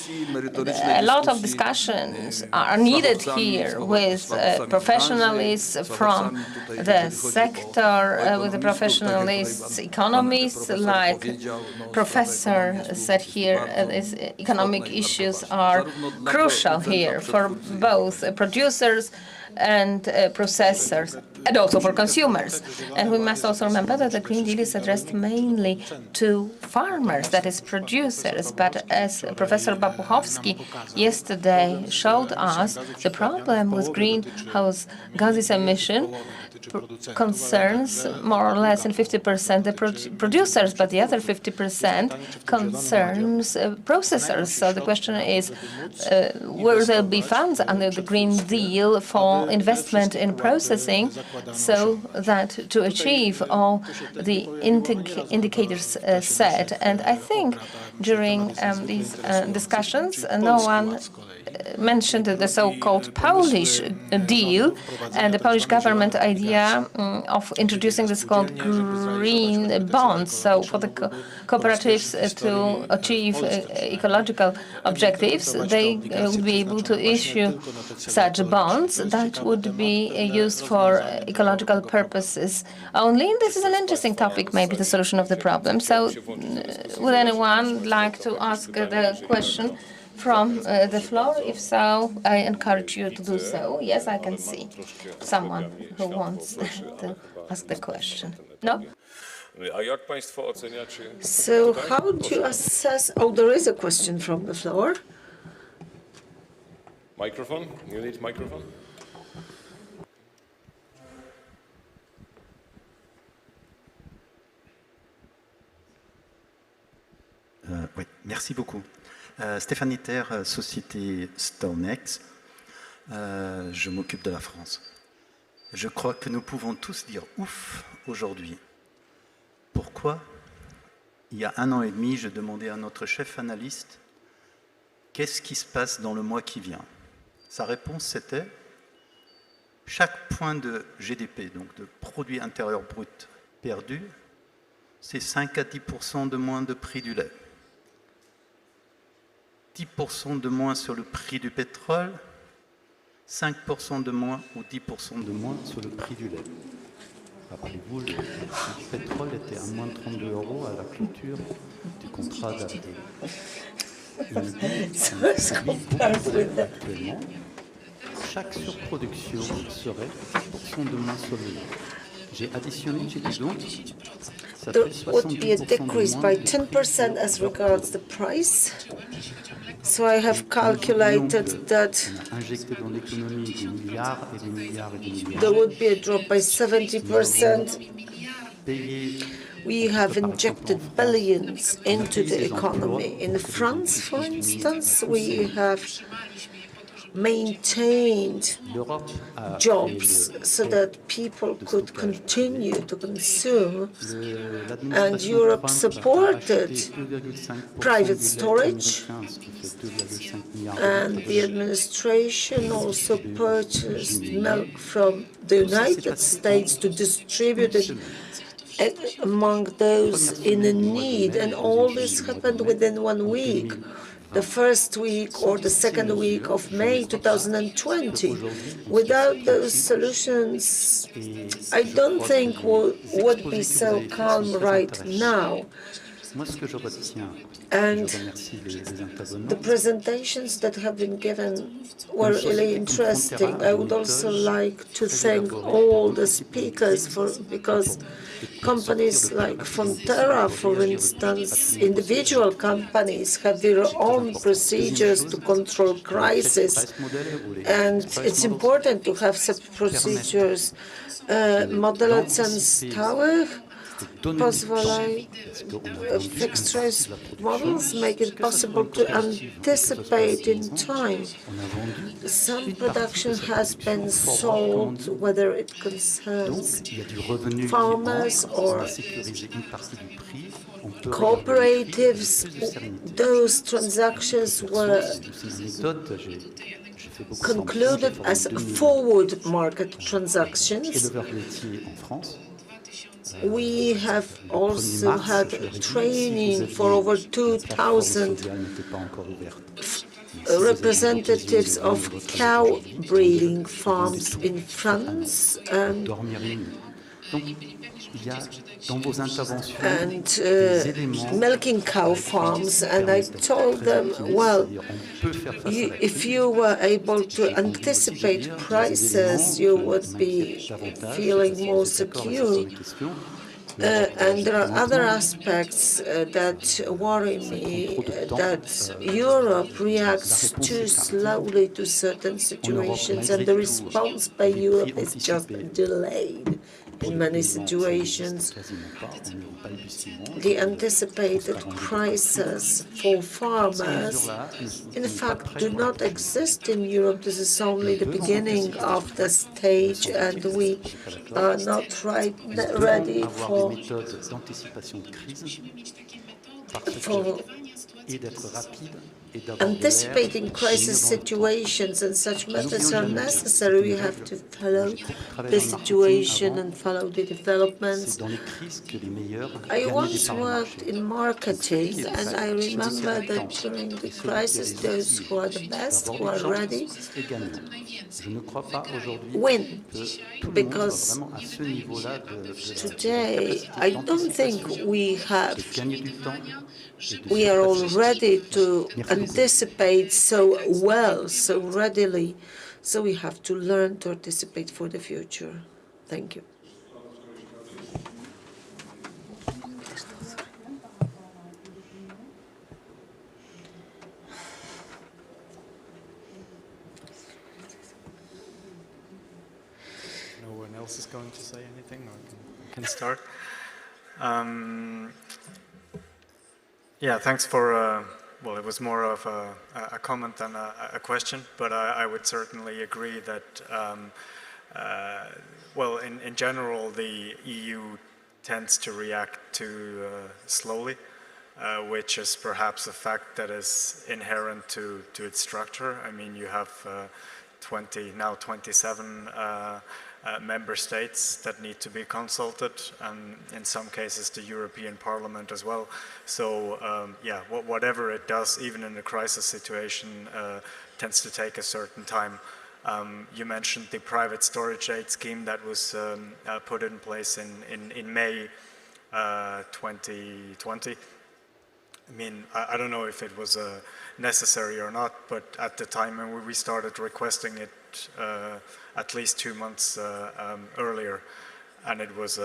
D: a lot of discussions are needed here with professionals from the sector, with the professionalists, economists, like Professor said here, these economic issues are crucial here for both producers and processors, and also for consumers. And we must also remember that the Green Deal is addressed mainly to farmers, that is producers. But as Professor Babuchowski yesterday showed us, the problem with greenhouse gases emission concerns more or less in 50% the producers, but the other 50% concerns processors. So the question is, will there be funds under the Green Deal for investment in processing so that to achieve all the indicators set? And I think during these discussions, no one mentioned the so-called Polish deal and the Polish government idea of introducing this called green bonds. So for the cooperatives to achieve ecological objectives, they would be able to issue such bonds that would be used for ecological purposes only. This is an interesting topic, maybe the solution of the problem. So would anyone like to ask the question from the floor? If so, I encourage you to do so. Yes, I can see someone who wants to ask the question. No?
A: A jak państwo oceniacie?
B: So how do you assess, oh, there is a question from the floor.
A: Microphone? You need microphone?
I: Oui, merci beaucoup. Stéphane Etter, société Stornex. Je m'occupe de la France. Je crois que nous pouvons tous dire ouf aujourd'hui. Pourquoi? Il y a 1 an et demi, je demandais à notre chef analyste qu'est-ce qui se passe dans le mois qui vient. Sa réponse c'était chaque point de GDP, donc de produit intérieur brut perdu, c'est 5 à 10% de moins de prix du lait. 10% de moins sur le prix du pétrole, 5% de moins ou 10% de moins sur le prix du lait. Rappelez-vous, le prix du pétrole était à moins de 32 € à la clôture du contrat d'avril. Actuellement, chaque surproduction serait 10% de moins sur le lait. J'ai additionné, j'ai dit donc, ça
B: There
I: fait
B: would be a
I: 70%
B: decrease
I: de
B: by
I: moins
B: 10% as regards the price. So I have calculated that
I: injecté dans l'économie des milliards et des milliards et des milliards.
B: there would be a drop by 70%.
I: Payé
B: We have injected billions into the economy. In France, for instance, we have maintained
I: l'Europe a
B: jobs so that people could continue to consume, and Europe supported private storage, and the administration also purchased milk from the United States to distribute it among those in need, and all this happened within 1 week. The first week or the second week of May 2020. Without those solutions, I don't think we would be so calm right now. And the presentations that have been given were really interesting. I would also like to thank all the speakers because companies like Fonterra, for instance, individual companies have their own procedures to control crisis, and it's important to have such procedures. Modele cen stałych pozwalają, fixed price models make it possible to anticipate in time. Some production has been sold, whether it concerns farmers or cooperatives. Those transactions were concluded as forward market transactions. We have also had training for over 2,000 representatives of cow breeding farms in France and milking cow farms, and I told them, well, if you were able to anticipate prices, you would be feeling more secure. And there are other aspects that worry me, that Europe reacts too slowly to certain situations, and the response by Europe is just delayed in many situations. The anticipated crisis for farmers, in fact, do not exist in Europe. This is only the beginning of the stage, and we are not ready for anticipating crisis situations, and such methods are necessary. We have to follow the situation and follow the developments. I once worked in marketing, and I remember that during the crisis, those who are the best, who are ready, win. Because today, I don't think we are all ready to anticipate so well, so readily. So we have to learn to anticipate for the future. Thank you.
C: No one else is going to say anything, or I can start. Yeah, thanks for, well, it was more of a comment than a question, but I would certainly agree that, well, in general, the EU tends to react too slowly, which is perhaps a fact that is inherent to its structure. I mean, you have 27 member states that need to be consulted, and in some cases the European Parliament as well. So yeah, whatever it does, even in a crisis situation, tends to take a certain time. You mentioned the private storage aid scheme that was put in place in May 2020. I mean, I don't know if it was necessary or not, but at the time when we started requesting it at least 2 months earlier, and it was,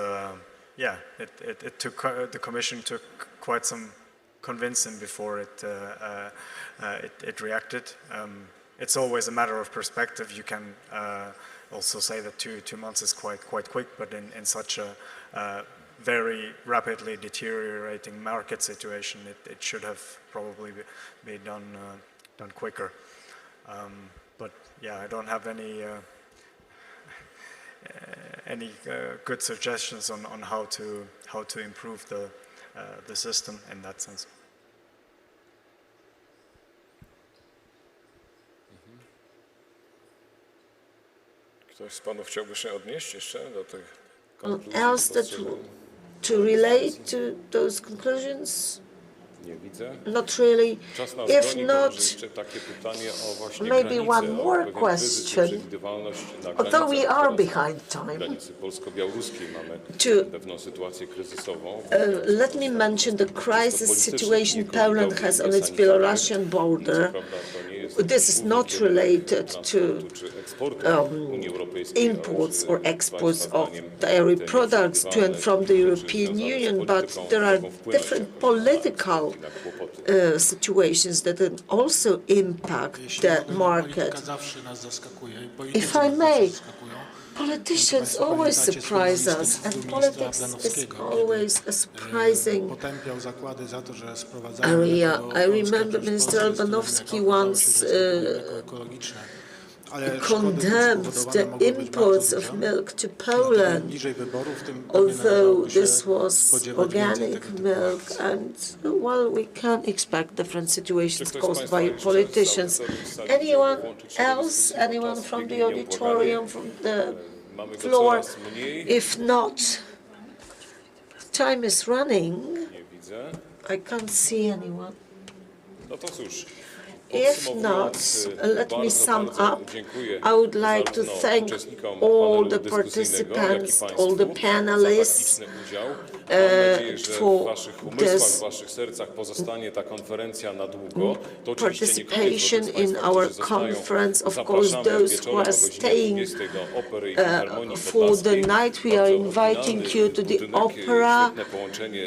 C: yeah, it took, the Commission took quite some convincing before it reacted. It's always a matter of perspective. You can also say that 2 months is quite quick, but in such a very rapidly deteriorating market situation, it should have probably been done quicker. But yeah, I don't have any good suggestions on how to improve the system in that sense.
A: Ktoś z panów chciałby się odnieść jeszcze do tych
B: Else to relate to those conclusions?
A: Nie widzę.
B: Not really.
A: Czas nas
B: If
A: goni,
B: not,
A: jeszcze takie pytanie o właśnie
B: maybe
A: granice,
B: one more
A: o pewien kryzys i
B: question.
A: przewidywalność na
B: Although we
A: granicach.
B: are
A: Teraz
B: behind time,
A: na granicy polsko-białoruskiej mamy pewną sytuację kryzysową.
B: let me mention the crisis situation Poland has on its Belarusian border. This is not related to imports or exports of dairy products to and from the European Union, but there are different political situations that also impact the market. If I may, politicians always surprise us, and politics is always a surprising area. I remember Minister Albanowski once condemned the imports of milk to Poland, although this was organic milk, and well, we can expect different situations caused by politicians. Anyone else? Anyone from the auditorium, from the floor? If not, time is running. I can't see anyone.
A: No to cóż,
B: If not, let me sum up. I would like to thank all the participants, all the panelists for this participation in our conference. Of course, those who are staying for the night, we are inviting you to the opera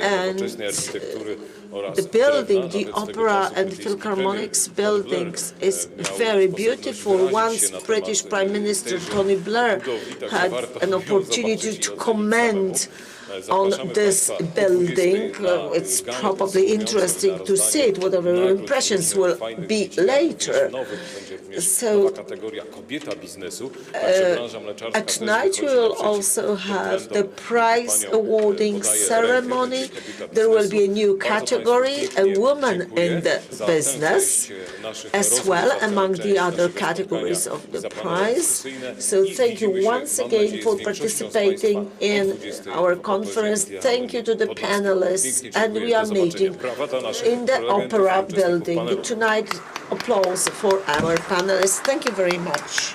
B: and the building, the opera and Philharmonics buildings is very beautiful. Once British Prime Minister Tony Blair had an opportunity to comment on this building. It's probably interesting to see it, whatever your impressions will be later. So at night we will also have the prize awarding ceremony. There will be a new category, a woman in the business, as well among the other categories of the prize. So thank you once again for participating in our conference. Thank you to the panelists, and we are meeting in the Opera building. Tonight, applause for our panelists. Thank you very much.